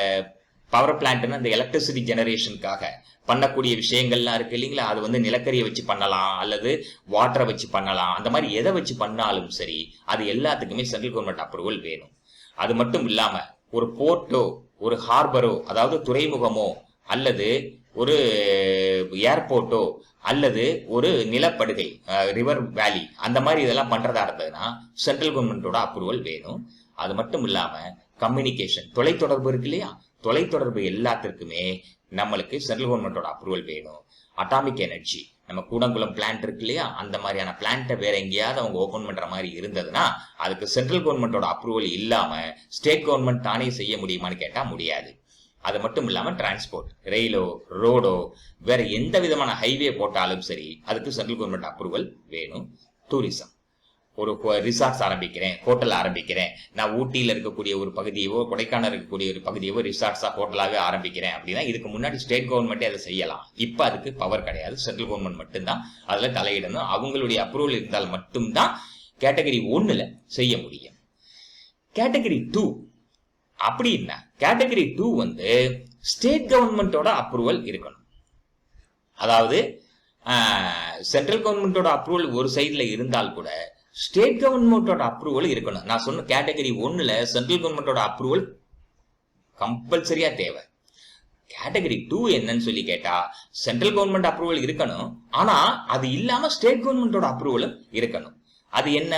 பவர் பிளான்ட்னா அந்த எலக்ட்ரிசிட்டி ஜெனரேஷனுக்காக பண்ணக்கூடிய விஷயங்கள்லாம் இருக்கு இல்லைங்களா, அது நிலக்கரியை வச்சு பண்ணலாம் அல்லது வாட்டரை வச்சு பண்ணலாம். அந்த மாதிரி எதை வச்சு பண்ணாலும் சரி அது எல்லாத்துக்குமே சென்ட்ரல் கவர்மெண்ட் அப்ரூவல் வேணும். அது மட்டும் இல்லாம ஒரு போர்ட்டோ ஒரு ஹார்பரோ, அதாவது துறைமுகமோ அல்லது ஒரு ஏர்போர்ட்டோ அல்லது ஒரு நிலப்படுகை ரிவர் வேலி, அந்த மாதிரி இதெல்லாம் பண்றதா இருந்ததுன்னா சென்ட்ரல் கவர்மெண்டோட அப்ரூவல் வேணும். அது மட்டும் இல்லாம கம்யூனிகேஷன், தொலைத்தொடர்பு இருக்கு இல்லையா, தொலைத்தொடர்பு எல்லாத்திற்குமே நம்மளுக்கு சென்ட்ரல் கவர்மெண்டோட அப்ரூவல் வேணும். அட்டாமிக் எனர்ஜி, நம்ம கூடங்குளம் பிளான்ட் இருக்கு இல்லையா, அந்த மாதிரியான பிளான்ட்டை வேற எங்கேயாவது அவங்க ஓபன் பண்ற மாதிரி இருந்ததுன்னா அதுக்கு சென்ட்ரல் கவர்மெண்டோட அப்ரூவல் இல்லாம ஸ்டேட் கவர்மெண்ட் தானே செய்ய முடியுமான்னு கேட்டா முடியாது. அது மட்டும் இல்லாம டிரான்ஸ்போர்ட், ரெயிலோ ரோடோ வேற எந்த விதமான ஹைவே போட்டாலும் சரி அதுக்கு சென்ட்ரல் கவர்மெண்ட் அப்ரூவல் வேணும். டூரிசம், ஒரு ரிசார்ட்ஸ் ஆரம்பிக்கிறேன், ஹோட்டல் ஆரம்பிக்கிறேன், நான் ஊட்டியில இருக்கக்கூடிய ஒரு பகுதியவோ கொடைக்கானல் இருக்கக்கூடிய ஒரு பகுதியவோ ரிசார்ட்ஸா ஹோட்டலாவே ஆரம்பிக்கிறேன் அப்படின்னா இதுக்கு முன்னாடி ஸ்டேட் கவர்மெண்டே அதை செய்யலாம். இப்ப அதுக்கு பவர் கிடையாது. சென்ட்ரல் கவர்மெண்ட் மட்டும்தான் அதுல தலையிடணும். அவங்களுடைய அப்ரூவல் இருந்தால் மட்டும்தான் கேட்டகரி 1ல செய்ய முடியும். கேட்டகரி 2 அப்படின்னா கேட்டகரி 2 ஸ்டேட் கவர்மெண்டோட அப்ரூவல் இருக்கணும். அதாவது சென்ட்ரல் கவர்மெண்டோட அப்ரூவல் ஒரு சைட்ல இருந்தால் கூட ஸ்டேட் கவர்மெண்டோட அப்ரூவல் இருக்கணும். நான் சொன்ன கேட்டகரி 1ல சென்ட்ரல் கவர்மெண்டோட அப்ரூவல் கம்பல்சரியா தேவை. கேட்டகரி 2 என்னன்னு சொல்லி கேட்டா சென்ட்ரல் கவர்மெண்ட் அப்ரூவல் இருக்கணும், ஆனா அது இல்லாம ஸ்டேட் கவர்மெண்டோட அப்ரூவலும் இருக்கணும். அது என்ன?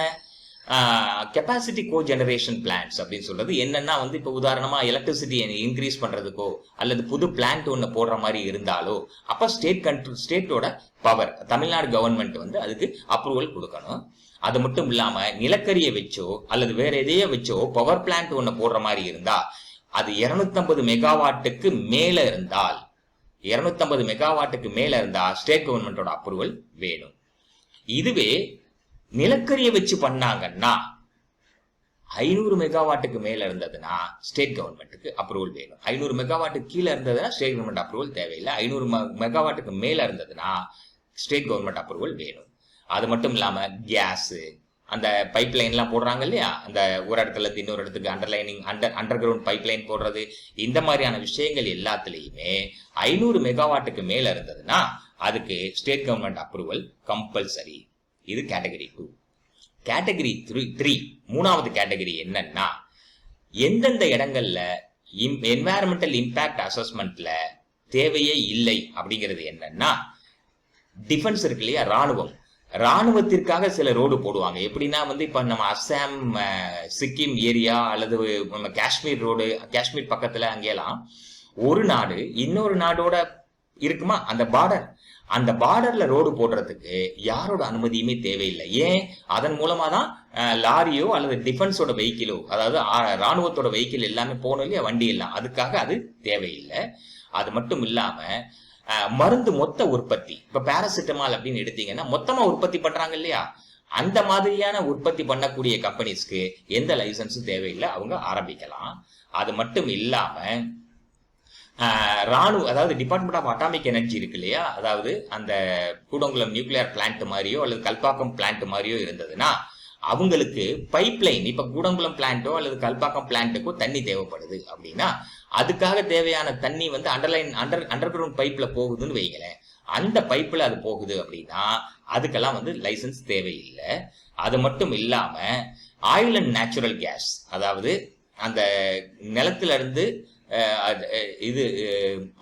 கெப்பாசிட்டி கோ ஜெனரேஷன் பிளான்ஸ் அப்படின்னு சொல்றது என்னன்னா இப்ப உதாரணமா எலக்ட்ரிசிட்டி இன்க்ரீஸ் பண்றதுக்கோ அல்லது புது பிளான்ட் ஒண்ணு போடுற மாதிரி இருந்தாலோ அப்ப ஸ்டேட்டோட பவர், தமிழ்நாடு கவர்மெண்ட் அதுக்கு அப்ரூவல் கொடுக்கணும். அது மட்டும் இல்லாம நிலக்கரியை வச்சோ அல்லது வேற எதையோ வச்சோ பவர் பிளான்ட் ஒண்ணு போடுற மாதிரி இருந்தா அது 250 மெகாவாட்டுக்கு மேல இருந்தால் 250 மெகாவாட்டுக்கு மேல இருந்தா ஸ்டேட் கவர்மெண்டோட அப்ரூவல் வேணும். இதுவே நிலக்கரியை வச்சு பண்ணாங்கன்னா 500 மெகாவாட்டுக்கு மேல இருந்ததுன்னா ஸ்டேட் கவர்மெண்ட்டுக்கு அப்ரூவல் வேணும். 500 மெகாவாட்டுக்கு கீழே இருந்ததுன்னா ஸ்டேட் கவர்மெண்ட் அப்ரூவல் தேவையில்லை. 500 மெகாவாட்டுக்கு மேல இருந்ததுன்னா ஸ்டேட் கவர்மெண்ட் அப்ரூவல் வேணும். அது மட்டும் இல்லாம கேஸ், அந்த பைப் லைன் எல்லாம் போடுறாங்க இல்லையா, அந்த ஒரு இடத்துல இன்னொரு இடத்துக்கு அண்டர் கிரவுண்ட் பைப் லைன் போடுறது, இந்த மாதிரியான விஷயங்கள் எல்லாத்துலயுமே 500 மெகாவாட்டுக்கு மேல இருந்ததுன்னா அதுக்கு ஸ்டேட் கவர்மெண்ட் அப்ரூவல் கம்பல்சரி. இது கேட்டகரி 2. கேட்டகரி 3 மூணாவது கேட்டகரி என்னன்னா, எந்தெந்த இடங்கள்ல என்வாயரன்மெண்டல் இம்பாக்ட் அசஸ்மெண்ட்ல தேவையே இல்லை அப்படிங்கிறது என்னன்னா, டிஃபென்ஸ் இருக்கு இல்லையா, ராணுவத்திற்காக சில ரோடு போடுவாங்க. எப்படின்னா இப்ப நம்ம அஸ்ஸாம், சிக்கிம் ஏரியா அல்லது நம்ம காஷ்மீர் ரோடு, காஷ்மீர் பக்கத்துல அங்கெல்லாம் ஒரு நாடு இன்னொரு நாடோட இருக்குமா அந்த பார்டர்ல ரோடு போடுறதுக்கு யாரோட அனுமதியுமே தேவையில்லை. ஏன்? அதன் மூலமா தான் லாரியோ அல்லது டிஃபென்ஸோட வெஹிக்கிளோ, அதாவது ராணுவத்தோட வெஹிக்கிள் எல்லாமே போகணும் இல்லையா, வண்டி எல்லாம், அதுக்காக அது தேவையில்லை. அது மட்டும் இல்லாம மருந்து மொத்த உற்பத்தி, இப்ப பாராசிட்டமால் அப்படின்னு எடுத்தீங்கன்னா மொத்தமா உற்பத்தி பண்றாங்க இல்லையா, அந்த மாதிரியான உற்பத்தி பண்ணக்கூடிய கம்பெனிஸ்க்கு எந்த லைசன்ஸும் தேவையில்லை, அவங்க ஆரம்பிக்கலாம். அது மட்டும் இல்லாம அதாவது டிபார்ட்மெண்ட் ஆஃப் அட்டாமிக் எனர்ஜி இருக்கு இல்லையா, அதாவது அந்த கூடங்குளம் நியூக்ளியர் பிளான்ட் மாதிரியோ அல்லது கல்பாக்கம் பிளான்ட் மாதிரியோ இருந்ததுன்னா அவங்களுக்கு பைப்லைன், இப்ப கூடங்குளம் பிளான்ட்டோ அல்லது கல்பாக்கம் பிளான்ட்டுக்கோ தண்ணி தேவைப்படுது அப்படின்னா அதுக்காக தேவையான தண்ணி அண்டர் கிரவுண்ட் பைப்ல போகுதுன்னு வைங்களேன். அந்த பைப்ல அது போகுது அப்படின்னா அதுக்கெல்லாம் லைசன்ஸ் தேவையில்லை. அது மட்டும் இல்லாம ஆயில் அண்ட் நேச்சுரல் கேஸ், அதாவது அந்த நிலத்துல இருந்து இது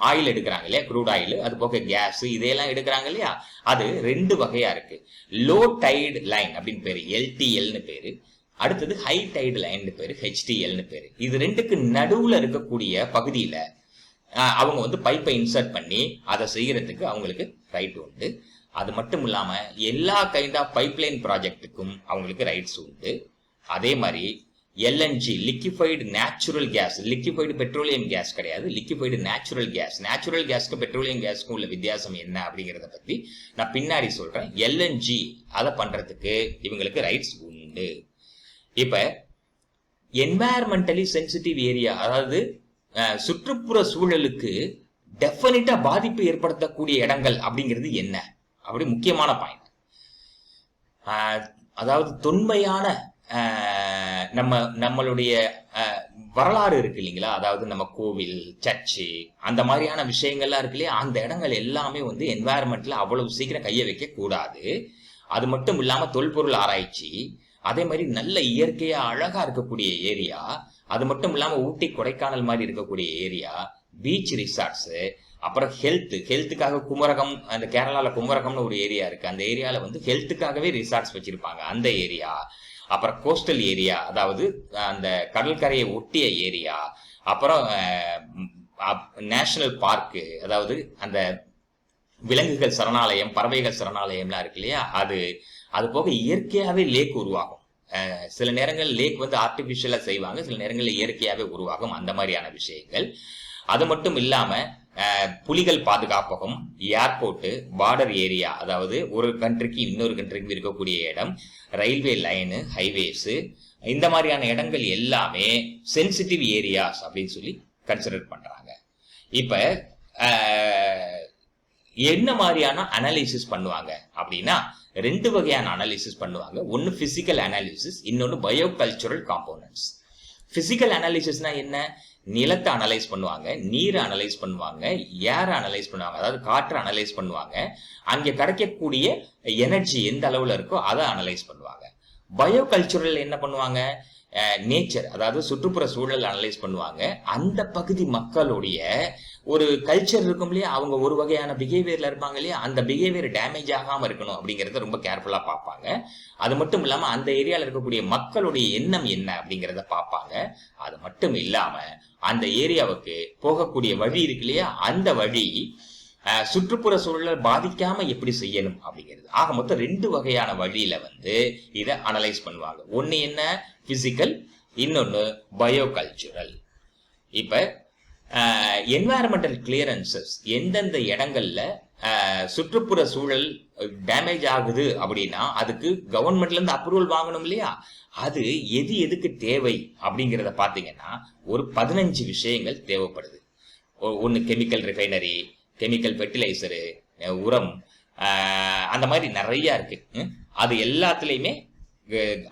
ஆயில் எடுக்கிறாங்க இல்லையா, க்ரூட் ஆயில், அது போக கேஸ், இதையெல்லாம் எடுக்கிறாங்க இல்லையா, அது 2 வகையா இருக்கு. லோ டைடு லைன் அப்படின்னு பேரு, LTLன்னு பேரு. அடுத்தது ஹை டைடு லைன் பேரு, HTLன்னு பேரு. இது 2க்கு நடுவுல இருக்கக்கூடிய பகுதியில அவங்க பைப்பை இன்சர்ட் பண்ணி அதை செய்யறதுக்கு அவங்களுக்கு ரைட் உண்டு. அது மட்டும் இல்லாம எல்லா கைண்ட் ஆஃப் பைப்லைன் ப்ராஜெக்டுக்கும் அவங்களுக்கு ரைட்ஸ் உண்டு. அதே மாதிரி LNG, liquefied natural gas, liquefied petroleum gas கிடையாது, லிக்விஃபைடு நேச்சுரல் கேஸ். நேச்சுரல் கேஸ்க்கு பெட்ரோலியம் கேஸ்க்கும் உள்ள வித்தியாசம் என்ன அப்படிங்கிறத பத்தி நான் பின்னாடி சொல்றேன். LNG அதை பண்றதுக்கு இவங்களுக்கு ரைட்ஸ் உண்டு. இப்ப என்வாயர்மெண்டலி சென்சிட்டிவ் ஏரியா, அதாவது சுற்றுப்புற சூழலுக்கு டெஃபினட்டா பாதிப்பு ஏற்படுத்தக்கூடிய இடங்கள் அப்படிங்கிறது என்ன அப்படி முக்கியமான பாயிண்ட். அதாவது தொன்மையான நம்மளுடைய வரலாறு இருக்கு இல்லைங்களா, அதாவது நம்ம கோவில், சர்ச்சு, அந்த மாதிரியான விஷயங்கள்லாம் இருக்கு இல்லையா, அந்த இடங்கள் எல்லாமே என்வாயர்மெண்ட்ல அவ்வளவு சீக்கிரம் கைய வைக்க கூடாது. அது மட்டும் இல்லாம தொல்பொருள் ஆராய்ச்சி, அதே மாதிரி நல்ல இயற்கையா அழகா இருக்கக்கூடிய ஏரியா, அது மட்டும் இல்லாம ஊட்டி கொடைக்கானல் மாதிரி இருக்கக்கூடிய ஏரியா, பீச் ரிசார்ட்ஸ், அப்புறம் ஹெல்த்துக்காக குமரகம், அந்த கேரளால குமரகம்னு ஒரு ஏரியா இருக்கு, அந்த ஏரியால ஹெல்த்துக்காகவே ரிசார்ட்ஸ் வச்சிருப்பாங்க, அந்த ஏரியா. அப்புறம் கோஸ்டல் ஏரியா, அதாவது அந்த கடற்கரையை ஒட்டிய ஏரியா. அப்புறம் நேஷனல் பார்க்கு, அதாவது அந்த விலங்குகள் சரணாலயம், பறவைகள் சரணாலயம்லாம் இருக்கு இல்லையா, அது போக இயற்கையாவே லேக் உருவாகும். சில நேரங்கள் லேக் ஆர்டிபிஷியலா செய்வாங்க, சில நேரங்களில் இயற்கையாவே உருவாகும், அந்த மாதிரியான விஷயங்கள். அது மட்டும் இல்லாம புலிகள் பாதுகாப்பகம், ஏர்போர்ட், பார்டர் ஏரியா, அதாவது ஒரு கண்ட்ரிக்கு இன்னொரு கண்ட்ரிக்கு இருக்கக்கூடிய இடம், ரயில்வே லைனு, ஹைவேஸ், இந்த மாதிரியான இடங்கள் எல்லாமே சென்சிட்டிவ் ஏரியாஸ் அப்படின்னு சொல்லி கன்சிடர் பண்றாங்க. இப்ப என்ன மாதிரியான அனாலிசிஸ் பண்ணுவாங்க அப்படின்னா 2 வகையான அனாலிசிஸ் பண்ணுவாங்க. ஒன்னு பிசிக்கல் அனாலிசிஸ், இன்னொன்னு பயோகல்ச்சுரல் காம்போனன்ட்ஸ். பிசிக்கல் அனாலிசிஸ்னா என்ன? நிலத்தை அனலைஸ் பண்ணுவாங்க, நீரை அனலைஸ் பண்ணுவாங்க, ஏரை அனலைஸ் பண்ணுவாங்க, அதாவது காற்றை அனலைஸ் பண்ணுவாங்க, அங்கே கிடைக்கக்கூடிய எனர்ஜி எந்த அளவுல இருக்கோ அதை அனலைஸ் பண்ணுவாங்க. பயோகல்ச்சுரல் என்ன பண்ணுவாங்க? நேச்சர், அதாவது சுற்றுப்புற சூழல் அனலைஸ் பண்ணுவாங்க. அந்த பகுதி மக்களுடைய ஒரு கல்ச்சர் இருக்கும் இல்லையா, அவங்க ஒரு வகையான பிஹேவியர்ல இருப்பாங்க இல்லையா, அந்த பிஹேவியர் டேமேஜ் ஆகாம இருக்கணும் அப்படிங்கறத ரொம்ப கேர்ஃபுல்லா பார்ப்பாங்க. அது மட்டும் இல்லாம அந்த ஏரியால இருக்கக்கூடிய மக்களுடைய எண்ணம் என்ன அப்படிங்கறத பார்ப்பாங்க. அது மட்டும் இல்லாம அந்த ஏரியாவுக்கு போகக்கூடிய வழி இருக்கு இல்லையா, அந்த வழி சுற்றுப்புற சூழலை பாதிக்காம எப்படி செய்யணும் அப்படிங்கிறது. ஆக மொத்தம் 2 வகையான வழியில இதை அனலைஸ் பண்ணுவாங்க. ஒன்னு என்ன? பிசிக்கல், இன்னொன்னு பயோகல்ச்சுரல். இப்ப என்வாயர்மெண்டல் கிளியரன்சஸ், எந்தெந்த இடங்கள்ல சுற்றுப்புற சூழல் டேமேஜ் ஆகுது அப்படின்னா அதுக்கு கவர்மெண்ட்ல இருந்து அப்ரூவல் வாங்கணும் இல்லையா, அது எதுக்கு தேவை அப்படிங்கிறத பாத்தீங்கன்னா ஒரு 15 விஷயங்கள் தேவைப்படுது. ஒன்னு கெமிக்கல் ரிஃபைனரி, கெமிக்கல் ஃபெர்டிலைசரு, உரம், அந்த மாதிரி நிறைய இருக்கு. அது எல்லாத்துலயுமே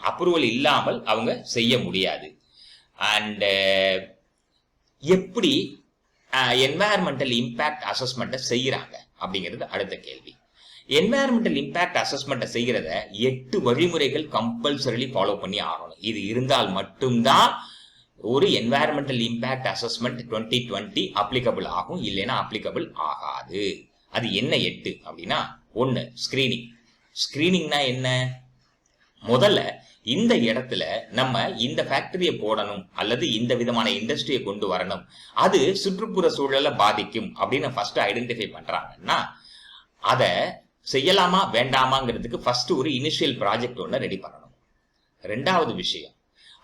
அப்ரூவல் இல்லாமல் அவங்க செய்ய முடியாது. அண்ட் எப்படி என்வாயர்மெண்டல் இம்பாக்ட் அசஸ்மெண்ட்டை செய்யறாங்க அப்படிங்கிறது அடுத்த கேள்வி. என்வாயர்மெண்டல் இம்பாக்ட் அசஸ்மெண்ட்டை செய்யறத 8 வழிமுறைகள் கம்பல்சரிலி ஃபாலோ பண்ணி ஆகணும். இது இருந்தால் மட்டும்தான் ஒரு என்வாயர்மெண்டல் இம்பாக்ட் அசஸ்மெண்ட் 2020 அப்ளிகபிள் ஆகும், இல்லைன்னா அப்ளிகபிள் ஆகாது. அது என்ன 8 அப்படின்னா, 1 ஸ்கிரீனிங். ஸ்கிரீனிங்னா என்ன? முதல்ல இந்த இடத்துல நம்ம இந்த ஃபேக்டரியை போடணும் அல்லது இந்த விதமான இண்டஸ்ட்ரியை கொண்டு வரணும், அது சுற்றுப்புற சூழலை பாதிக்கும் அப்படின்னு ஃபர்ஸ்ட் ஐடென்டிஃபை பண்றாங்கன்னா அதை செய்யலாமா வேண்டாமாங்கிறதுக்கு ஃபர்ஸ்ட் ஒரு இனிஷியல் ப்ராஜெக்ட் ஒன்று ரெடி பண்ணணும். ரெண்டாவது விஷயம்,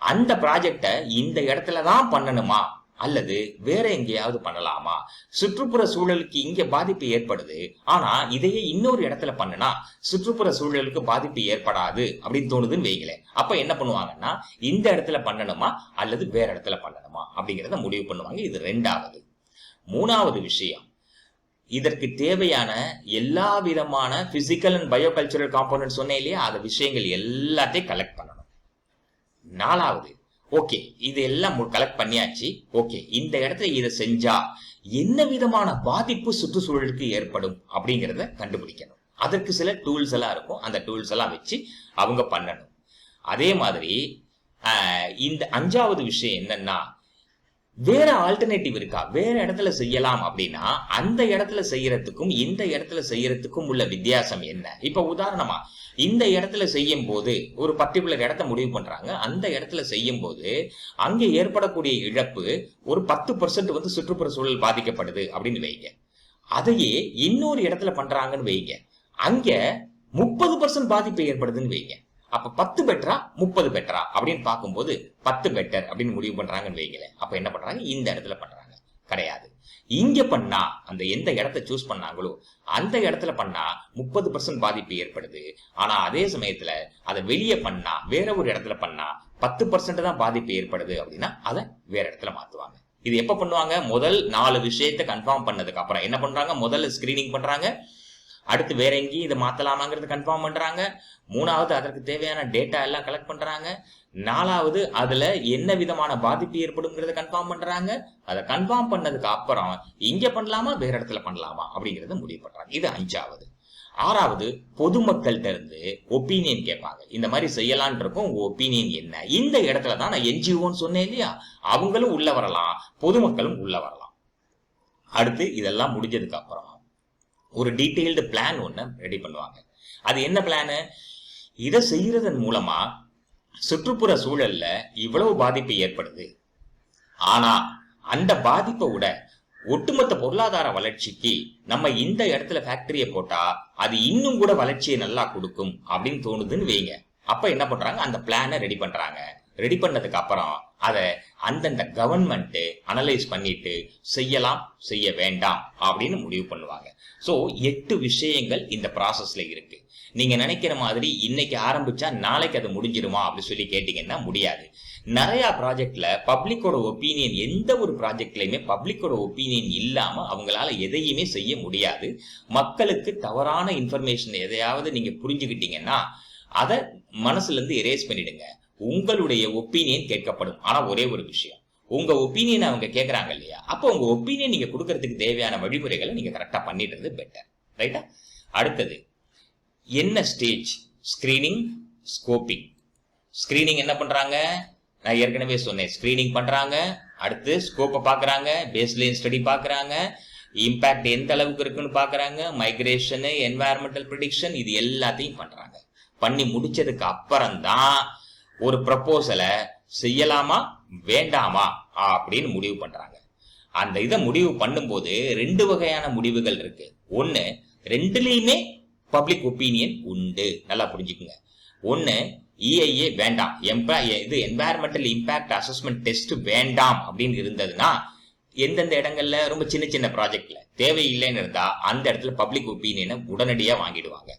அந்த ப்ராஜெக்டை இந்த இடத்துல தான் பண்ணணுமா அல்லது வேற எங்கேயாவது பண்ணலாமா? சுற்றுப்புற சூழலுக்கு இங்க பாதிப்பு ஏற்படுது, ஆனா இதையே இன்னொரு இடத்துல பண்ணுனா சுற்றுப்புற சூழலுக்கு பாதிப்பு ஏற்படாது அப்படின்னு தோணுதுன்னு வைங்களேன். அப்ப என்ன பண்ணுவாங்கன்னா, இந்த இடத்துல பண்ணணுமா அல்லது வேற இடத்துல பண்ணணுமா அப்படிங்கிறத முடிவு பண்ணுவாங்க. இது ரெண்டாவது. மூணாவது விஷயம், இதற்கு தேவையான எல்லா விதமான பிசிக்கல் அண்ட் பயோகல்ச்சரல் காம்போனன்ட் சொன்னேன் இல்லையா, அந்த விஷயங்கள் எல்லாத்தையும் கலெக்ட் பண்ணணும். நாலாவது, ஓகே இது எல்லாம் கலெக்ட் பண்ணியாச்சு, ஓகே இந்த இடத்துல இதை செஞ்சா என்ன விதமான பாதிப்பு சுற்றுச்சூழலுக்கு ஏற்படும் அப்படிங்கிறத கண்டுபிடிக்கணும். அதற்கு சில டூல்ஸ் எல்லாம் இருக்கும், அந்த டூல்ஸ் எல்லாம் வச்சு அவங்க பண்ணணும். அதே மாதிரி இந்த அஞ்சாவது விஷயம் என்னன்னா, வேற ஆல்டர்னேட்டிவ் இருக்கா, வேற இடத்துல செய்யலாம் அப்படின்னா அந்த இடத்துல செய்யறதுக்கும் இந்த இடத்துல செய்யறதுக்கும் உள்ள வித்தியாசம் என்ன? இப்ப உதாரணமா இந்த இடத்துல செய்யும் போது ஒரு பர்டிகுலர் இடத்த முடிவு பண்றாங்க, அந்த இடத்துல செய்யும் போது அங்க ஏற்படக்கூடிய இழப்பு ஒரு 10% வந்து சுற்றுப்புற சூழல் பாதிக்கப்படுது அப்படின்னு வைங்க. அதையே இன்னொரு இடத்துல பண்றாங்கன்னு வைங்க, அங்க 30% பாதிப்பு ஏற்படுதுன்னு வைங்க. அப்ப 10 பெட்டரா 30 பெட்டரா அப்படின்னு பார்க்கும்போது 10 பெட்டர் அப்படின்னு முடிவு பண்றாங்கன்னு வைங்களேன். அப்ப என்ன பண்றாங்க, இந்த இடத்துல பண்றாங்க கிடையாது, இங்க பண்ணா அந்த எந்த இடத்தை சூஸ் பண்ணாங்களோ அந்த இடத்துல பண்ணா 30% பாதிப்பு ஏற்படுது. ஆனா அதே சமயத்துல அதை வெளியே பண்ணா வேற ஒரு இடத்துல பண்ணா 10% தான் பாதிப்பு ஏற்படுது அப்படின்னா அதை வேற இடத்துல மாத்துவாங்க. இது எப்ப பண்ணுவாங்க? முதல் 4 விஷயத்தை கன்ஃபார்ம் பண்ணதுக்கு அப்புறம் என்ன பண்றாங்க, முதல்ல ஸ்கிரீனிங் பண்றாங்க, அடுத்து வேற எங்கேயும் இதை மாத்தலாமாங்கிறது கன்ஃபார்ம் பண்றாங்க, மூணாவது அதற்கு தேவையான டேட்டா எல்லாம் கலெக்ட் பண்றாங்க, நாலாவது அதுல என்ன விதமான பாதிப்பு ஏற்படுங்கிறத கன்ஃபார்ம் பண்றாங்க, அதை கன்ஃபார்ம் பண்ணதுக்கு அப்புறம் இங்க பண்ணலாமா வேற இடத்துல பண்ணலாமா அப்படிங்கறத முடிவு பண்றாங்க. இது அஞ்சாவது. ஆறாவது, பொதுமக்கள்கிட்ட இருந்து ஒப்பீனியன் கேட்பாங்க. இந்த மாதிரி செய்யலான் இருக்கும், உங்க ஒப்பீனியன் என்ன? இந்த இடத்துல தான் நான் என்ஜிஓன்னு சொன்னேன் இல்லையா, அவங்களும் உள்ள வரலாம், பொதுமக்களும் உள்ள வரலாம். அடுத்து இதெல்லாம் முடிஞ்சதுக்கு அப்புறம் ஒரு டீடைல்டு பிளான் ஒன்று ரெடி பண்ணுவாங்க. அது என்ன பிளானு? இதை செய்யறதன் மூலமா சுற்றுப்புற சூழல்ல இவ்வளவு பாதிப்பு ஏற்படுது, ஆனா அந்த பாதிப்பை விட ஒட்டுமொத்த பொருளாதார வளர்ச்சிக்கு நம்ம இந்த இடத்துல ஃபேக்டரியை போட்டா அது இன்னும் கூட வளர்ச்சியை நல்லா கொடுக்கும் அப்படின்னு தோணுதுன்னு வைங்க. அப்ப என்ன பண்றாங்க, அந்த பிளானை ரெடி பண்றாங்க. ரெடி பண்ணதுக்கு அப்புறம் அதை அந்தந்த கவர்மெண்ட் அனலைஸ் பண்ணிட்டு செய்யலாம் செய்ய வேண்டாம் அப்படின்னு முடிவு பண்ணுவாங்க. சோ 8 விஷயங்கள் இந்த ப்ராசஸ்ல இருக்கு. நீங்க நினைக்கிற மாதிரி இன்னைக்கு ஆரம்பிச்சா நாளைக்கு அது முடிஞ்சிருமா அப்படி சொல்லி கேட்டீங்கன்னா முடியாது. நிறைய ப்ராஜெக்ட்ல பப்ளிக்கோட ஒப்பீனியன், எந்த ஒரு ப்ராஜெக்ட்லயுமே பப்ளிக்கோட ஒப்பீனியன் இல்லாம அவங்களால எதையுமே செய்ய முடியாது. மக்களுக்கு தவறான இன்ஃபர்மேஷன் எதையாவது நீங்க புரிஞ்சுக்கிட்டீங்கன்னா அதை மனசுல இருந்து எரேஸ் பண்ணிடுங்க. உங்களுடைய ஒப்பீனியன் கேட்கப்படும். ஆனா ஒரே ஒரு விஷயம், உங்க ஒப்பீனியன் அவங்க கேட்கறாங்க இல்லையா, அப்போ உங்க ஒப்பீனியன் நீங்க கொடுக்கறதுக்கு தேவையான வழிமுறைகளை நீங்க கரெக்டா பண்ணிடுறது பெட்டர். ரைட்டா? அடுத்தது என்ன ஸ்டேஜ்? Screening, scoping. ஸ்கிரீனிங் என்ன பண்றாங்க, நான் ஏற்கனவே சொன்னேன், ஸ்கிரீனிங் பண்றாங்க, அடுத்து ஸ்கோப்பை பாக்குறாங்க, பேஸ்லைன் ஸ்டடி பாக்குறாங்க, இம்பாக்ட் எந்த அளவுக்கு இருக்குன்னு பாக்குறாங்க, மைக்ரேஷன், என்வாயர்மெண்டல் ப்ரெடிக்ஷன், இது எல்லாத்தையும் பண்றாங்க. பண்ணி முடிச்சதுக்கு அப்புறம் தான் ஒரு ப்ரப்போசலை செய்யலாமா வேண்டாமா அப்படின்னு முடிவு பண்றாங்க. அந்த இதை முடிவு பண்ணும்போது 2 வகையான முடிவுகள் இருக்கு. ஒன்னு, ரெண்டுலயுமே பப்ளிக் ஒப்பீனியன் உண்டு, நல்லா புரிஞ்சுக்குங்க. ஒன்னு, இஐஏ வேண்டாம், இது என்வாயர்மெண்டல் இம்பாக்ட் அசஸ்மெண்ட் டெஸ்ட் வேண்டாம் அப்படின்னு இருந்ததுன்னா எந்தெந்த இடங்கள்ல ரொம்ப சின்ன சின்ன ப்ராஜெக்ட்ல தேவையில்லைன்னு இருந்தா அந்த இடத்துல பப்ளிக் ஒப்பீனியனை உடனடியா வாங்கிடுவாங்க.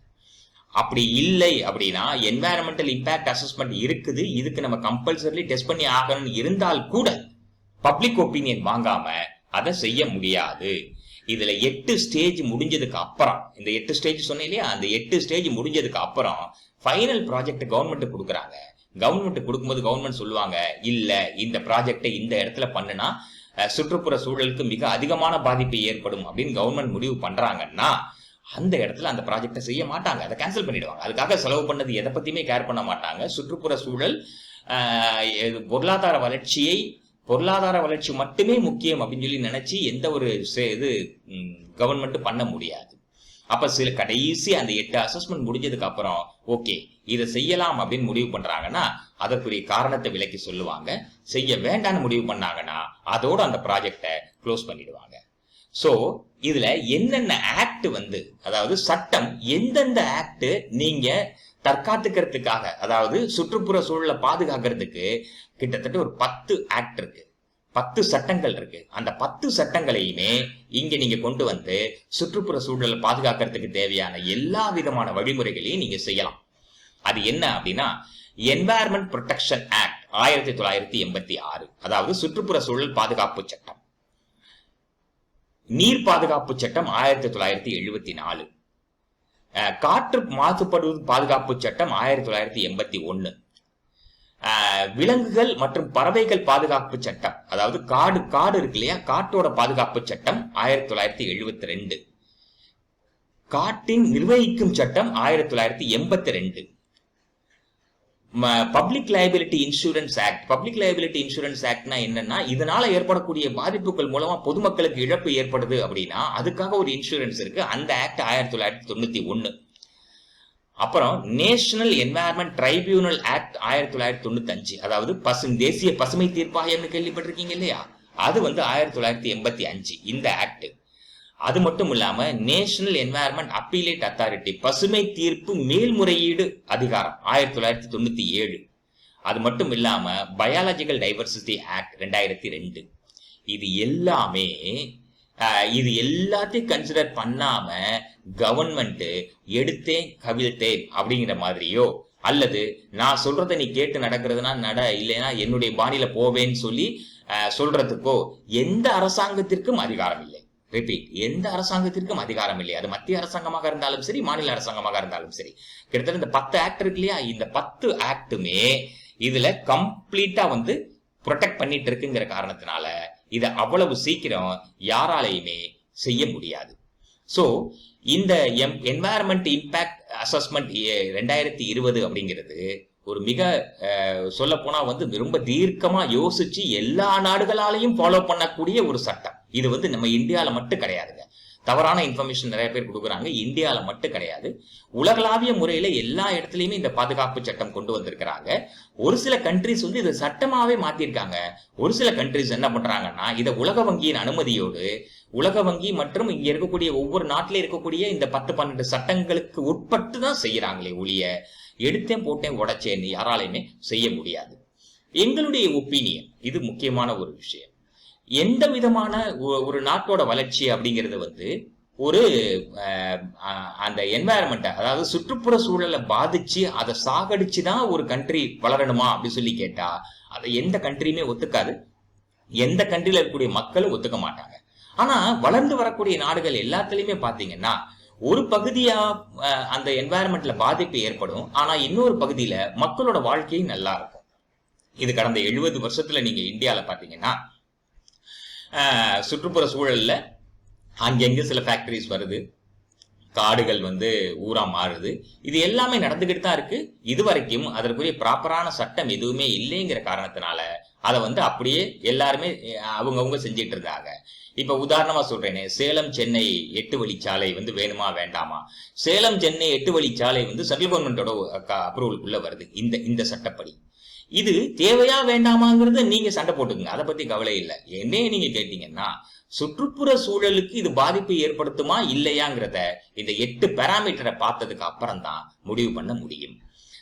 அப்படி இல்லை அப்படின்னா என்வாயர்மெண்டல் இம்பாக்ட் அசஸ்மெண்ட் இருக்குது, இதுக்கு நம்ம கம்பல்சரி டெஸ்ட் பண்ணி ஆகணும்னு இருந்தால் கூட பப்ளிக் ஒப்பீனியன் வாங்காம அதை செய்ய முடியாது. இதுல 8 ஸ்டேஜ் முடிஞ்சதுக்கு அப்புறம், இந்த 8 ஸ்டேஜ் சொன்னேன் இல்லையா, அந்த 8 ஸ்டேஜ் முடிஞ்சதுக்கு அப்புறம் ஃபைனல் ப்ராஜெக்ட் கவர்மெண்ட் கொடுக்குறாங்க. கவர்மெண்ட் கொடுக்கும்போது கவர்மெண்ட் சொல்லுவாங்க, இல்ல இந்த ப்ராஜெக்டை இந்த இடத்துல பண்ணுனா சுற்றுப்புற சூழலுக்கு மிக அதிகமான பாதிப்பு ஏற்படும் அப்படின்னு கவர்மெண்ட் முடிவு பண்றாங்கன்னா அந்த இடத்துல அந்த ப்ராஜெக்டை செய்ய மாட்டாங்க, அதை கேன்சல் பண்ணிடுவாங்க. அதுக்காக செலவு பண்ணது எதை பத்தியுமே கேர் பண்ண மாட்டாங்க. சுற்றுப்புற சூழல் பொருளாதார வளர்ச்சி மட்டுமே முக்கியம் அப்படின்னு சொல்லி நினைச்சு எந்த ஒரு இது கவர்மெண்ட் பண்ண முடியாது. அப்ப சில கடைசி அந்த 8 அசஸ்மெண்ட் முடிஞ்சதுக்கு அப்புறம் ஓகே இதை செய்யலாம் அப்படின்னு முடிவு பண்றாங்கன்னா அதற்குரிய காரணத்தை விலக்கி சொல்லுவாங்க. செய்ய வேண்டாம்னு முடிவு பண்ணாங்கன்னா அதோட அந்த ப்ராஜெக்டை க்ளோஸ் பண்ணிடுவாங்க. சோ இதுல என்னென்ன ஆக்ட் அதாவது சட்டம், எந்தெந்த ஆக்ட் நீங்க தற்காத்துக்கிறதுக்காக, அதாவது சுற்றுப்புற சூழலை பாதுகாக்கிறதுக்கு கிட்டத்தட்ட ஒரு 10 ஆக்ட் இருக்கு, 10 சட்டங்கள் இருக்கு. அந்த 10 சட்டங்களையுமே இங்க நீங்க கொண்டு வந்து சுற்றுப்புற சூழலை பாதுகாக்கிறதுக்கு தேவையான எல்லா விதமான வழிமுறைகளையும் நீங்க செய்யலாம். அது என்ன அப்படின்னா என்வாயர்மெண்ட் ப்ரொடெக்ஷன் ஆக்ட் 1986, அதாவது சுற்றுப்புற சூழல் பாதுகாப்பு சட்டம். நீர் பாதுகாப்பு சட்டம் 1974, காற்று மாசுபடுவது பாதுகாப்பு சட்டம் 1981, விலங்குகள் மற்றும் பறவைகள் பாதுகாப்பு சட்டம், அதாவது காடு இருக்கு இல்லையா, காட்டோட பாதுகாப்பு சட்டம் 1972, காட்டின் நிர்வகிக்கும் சட்டம் 1982, public liability insurance act. Public liability insurance ஆக்ட்னா என்னன்னா, இதனால ஏற்படக்கூடிய பாதிப்புகள் மூலமா பொதுமக்களுக்கு இழப்பு ஏற்படுது அப்படின்னா அதுக்காக ஒரு இன்சூரன்ஸ் இருக்கு. அந்த ஆக்ட் 1991. அப்புறம் நேஷனல் என்வாயர்மெண்ட் ட்ரைபியூனல் ஆக்ட் 1995, அதாவது தேசிய பசுமை தீர்ப்பாயம்னு கேள்விப்பட்டிருக்கீங்க இல்லையா, அது 1985 இந்த ஆக்ட். அது மட்டும் இல்லாம நேஷனல் என்வாயர்மெண்ட் அப்பீலேட் அத்தாரிட்டி, பசுமை தீர்ப்பு மேல்முறையீடு அதிகாரம் 1997. அது மட்டும் இல்லாம பயாலஜிக்கல் டைவர்சிட்டி ஆக்ட் 2002. இது எல்லாத்தையும் கன்சிடர் பண்ணாம கவர்மெண்ட் எடுத்தேன் கவிழ்த்தேன் அப்படிங்கிற மாதிரியோ, அல்லது நான் சொல்றதை நீ கேட்டு நடக்கிறதுனா நட, இல்லைன்னா என்னுடைய பாணியில போவேன்னு சொல்லி சொல்றதுக்கோ எந்த அரசாங்கத்திற்கும் அதிகாரம் இல்லை. ரிப்பீட், எந்த அரசாங்கத்திற்கும் அதிகாரம் இல்லை. அது மத்திய அரசாங்கமாக இருந்தாலும் சரி, மாநில அரசாங்கமாக இருந்தாலும் சரி. கிட்டத்தட்ட இந்த 10 ஆக்ட் இருக்கு இல்லையா, இந்த 10 ஆக்டுமே இதுல கம்ப்ளீட்டா ப்ரொடெக்ட் பண்ணிட்டு இருக்குங்கிற காரணத்தினால இதை அவ்வளவு சீக்கிரம் யாராலையுமே செய்ய முடியாது. சோ இந்த என்வாயர்மெண்ட் இம்பாக்ட் அசஸ்மெண்ட் 2020 அப்படிங்கிறது ஒரு மிக சொல்ல போனா ரொம்ப தீர்க்கமா யோசிச்சு எல்லா நாடுகளாலையும் ஃபாலோ பண்ணக்கூடிய ஒரு சட்டம். இது நம்ம இந்தியால மட்டும் கிடையாதுங்க. தவறான இன்ஃபர்மேஷன் நிறைய பேர் கொடுக்குறாங்க. இந்தியால மட்டும் கிடையாது, உலகளாவிய முறையில எல்லா இடத்துலயுமே இந்த பாதுகாப்பு சட்டம் கொண்டு வந்திருக்கிறாங்க. ஒரு சில கண்ட்ரிஸ் இதை சட்டமாவே மாத்திருக்காங்க. ஒரு சில கண்ட்ரிஸ் என்ன பண்றாங்கன்னா, இதை உலக வங்கியின் அனுமதியோடு, உலக வங்கி மற்றும் இங்க இருக்கக்கூடிய ஒவ்வொரு நாட்டில இருக்கக்கூடிய இந்த 10-12 சட்டங்களுக்கு உட்பட்டு தான் செய்யறாங்களே ஒழிய எடுத்தேன் போட்டேன் உடைச்சேன்னு யாராலையுமே செய்ய முடியாது. எங்களுடைய ஒப்பீனியன், இது முக்கியமான ஒரு விஷயம். எந்த விதமான ஒரு நாட்டோட வளர்ச்சி அப்படிங்கிறது ஒரு அந்த என்வாயர்மெண்ட், அதாவது சுற்றுப்புற சூழலை பாதிச்சு அதை சாகடிச்சுதான் ஒரு கண்ட்ரி வளரணுமா அப்படின்னு சொல்லி கேட்டா அதை எந்த கண்ட்ரியுமே ஒத்துக்காது. எந்த கண்ட்ரில இருக்கக்கூடிய மக்களும் ஒத்துக்க மாட்டாங்க. ஆனா வளர்ந்து வரக்கூடிய நாடுகள் எல்லாத்துலயுமே பாத்தீங்கன்னா ஒரு பகுதியா அந்த என்வாயர்மெண்ட்ல பாதிப்பு ஏற்படும், ஆனா இன்னொரு பகுதியில மக்களோட வாழ்க்கையும் நல்லா இருக்கும். இது கடந்த 70 வருஷத்துல நீங்க இந்தியால பாத்தீங்கன்னா சுற்றுப்புற சூழல்ல அங்கெங்க சில ஃபேக்டரிஸ் வருது, காடுகள் ஊரா மாறுது. இது எல்லாமே நடந்துகிட்டு தான் இருக்கு. இதுவரைக்கும் அதற்குரிய ப்ராப்பரான சட்டம் எதுவுமே இல்லைங்கிற காரணத்தினால அதை அப்படியே எல்லாருமே அவங்கவுங்க செஞ்சிட்டு இருந்தாங்க. இப்ப உதாரணமா சொல்றேனே, சேலம் சென்னை 8 வழிச்சாலை வேணுமா வேண்டாமா? சேலம் சென்னை 8 வழிச்சாலை சென்ட்ரல் கவர்மெண்டோட அப்ரூவலுக்குள்ள வருது இந்த சட்டப்படி. இது தேவையா வேண்டாமாங்கிறத நீங்க சண்டை போட்டுக்குங்க, அதை பத்தி கவலை இல்லை. என்ன நீங்க கேட்டீங்கன்னா, சுற்றுப்புற சூழலுக்கு இது பாதிப்பு ஏற்படுத்துமா இல்லையாங்கிறத இந்த 8 பாராமீட்டரை பார்த்ததுக்கு அப்புறம் தான் முடிவு பண்ண முடியும்.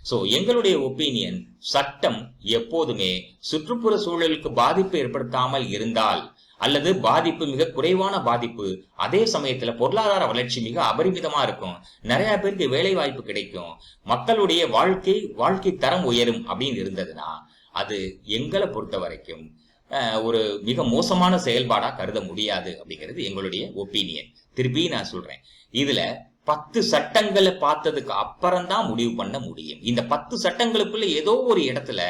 சோ எங்களுடைய ஒப்பீனியன், சட்டம் எப்போதுமே சுற்றுப்புற சூழலுக்கு பாதிப்பு ஏற்படுத்தாமல் இருந்தால், அல்லது பாதிப்பு மிக குறைவான பாதிப்பு, அதே சமயத்துல பொருளாதார வளர்ச்சி மிக அபரிமிதமா இருக்கும், நிறைய பேருக்கு வேலை வாய்ப்பு கிடைக்கும், மக்களுடைய வாழ்க்கை தரம் உயரும் அப்படின்னு இருந்ததுன்னா அது எங்களை பொறுத்த வரைக்கும் ஒரு மிக மோசமான செயல்பாடா கருத முடியாது அப்படிங்கிறது எங்களுடைய ஒப்பீனியன். திருப்பி நான் சொல்றேன், இதுல 10 சட்டங்களை பார்த்ததுக்கு அப்புறம் தான் முடிவு பண்ண முடியும். இந்த 10 சட்டங்களுக்குள்ள ஏதோ ஒரு இடத்துல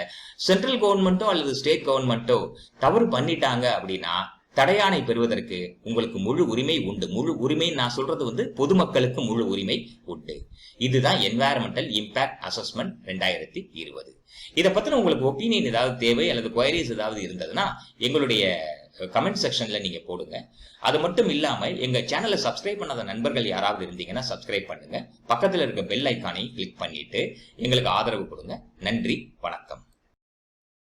சென்ட்ரல் கவர்மெண்ட்டோ அல்லது ஸ்டேட் கவர்மெண்ட்டோ தவறு பண்ணிட்டாங்க அப்படின்னா தடையாணை பெறுவதற்கு உங்களுக்கு முழு உரிமை உண்டு. முழு உரிமை நான் சொல்றது பொதுமக்களுக்கு முழு உரிமை உண்டு. இதுதான் என்வாயரன்மெண்டல் இம்பாக்ட் அசஸ்மெண்ட் 2020. இதை பத்தின உங்களுக்கு ஒப்பீனியன் ஏதாவது தேவை அல்லது குவைரிஸ் ஏதாவது இருந்ததுன்னா எங்களுடைய கமெண்ட் செக்ஷன்ல நீங்க போடுங்க. அது மட்டும் இல்லாம எங்க சேனலை சப்ஸ்கிரைப் பண்ணாத நண்பர்கள் யாராவது இருந்தீங்கன்னா சப்ஸ்கிரைப் பண்ணுங்க. பக்கத்துல இருக்க பெல் ஐக்கானை கிளிக் பண்ணிட்டு எங்களுக்கு ஆதரவு கொடுங்க. நன்றி, வணக்கம்.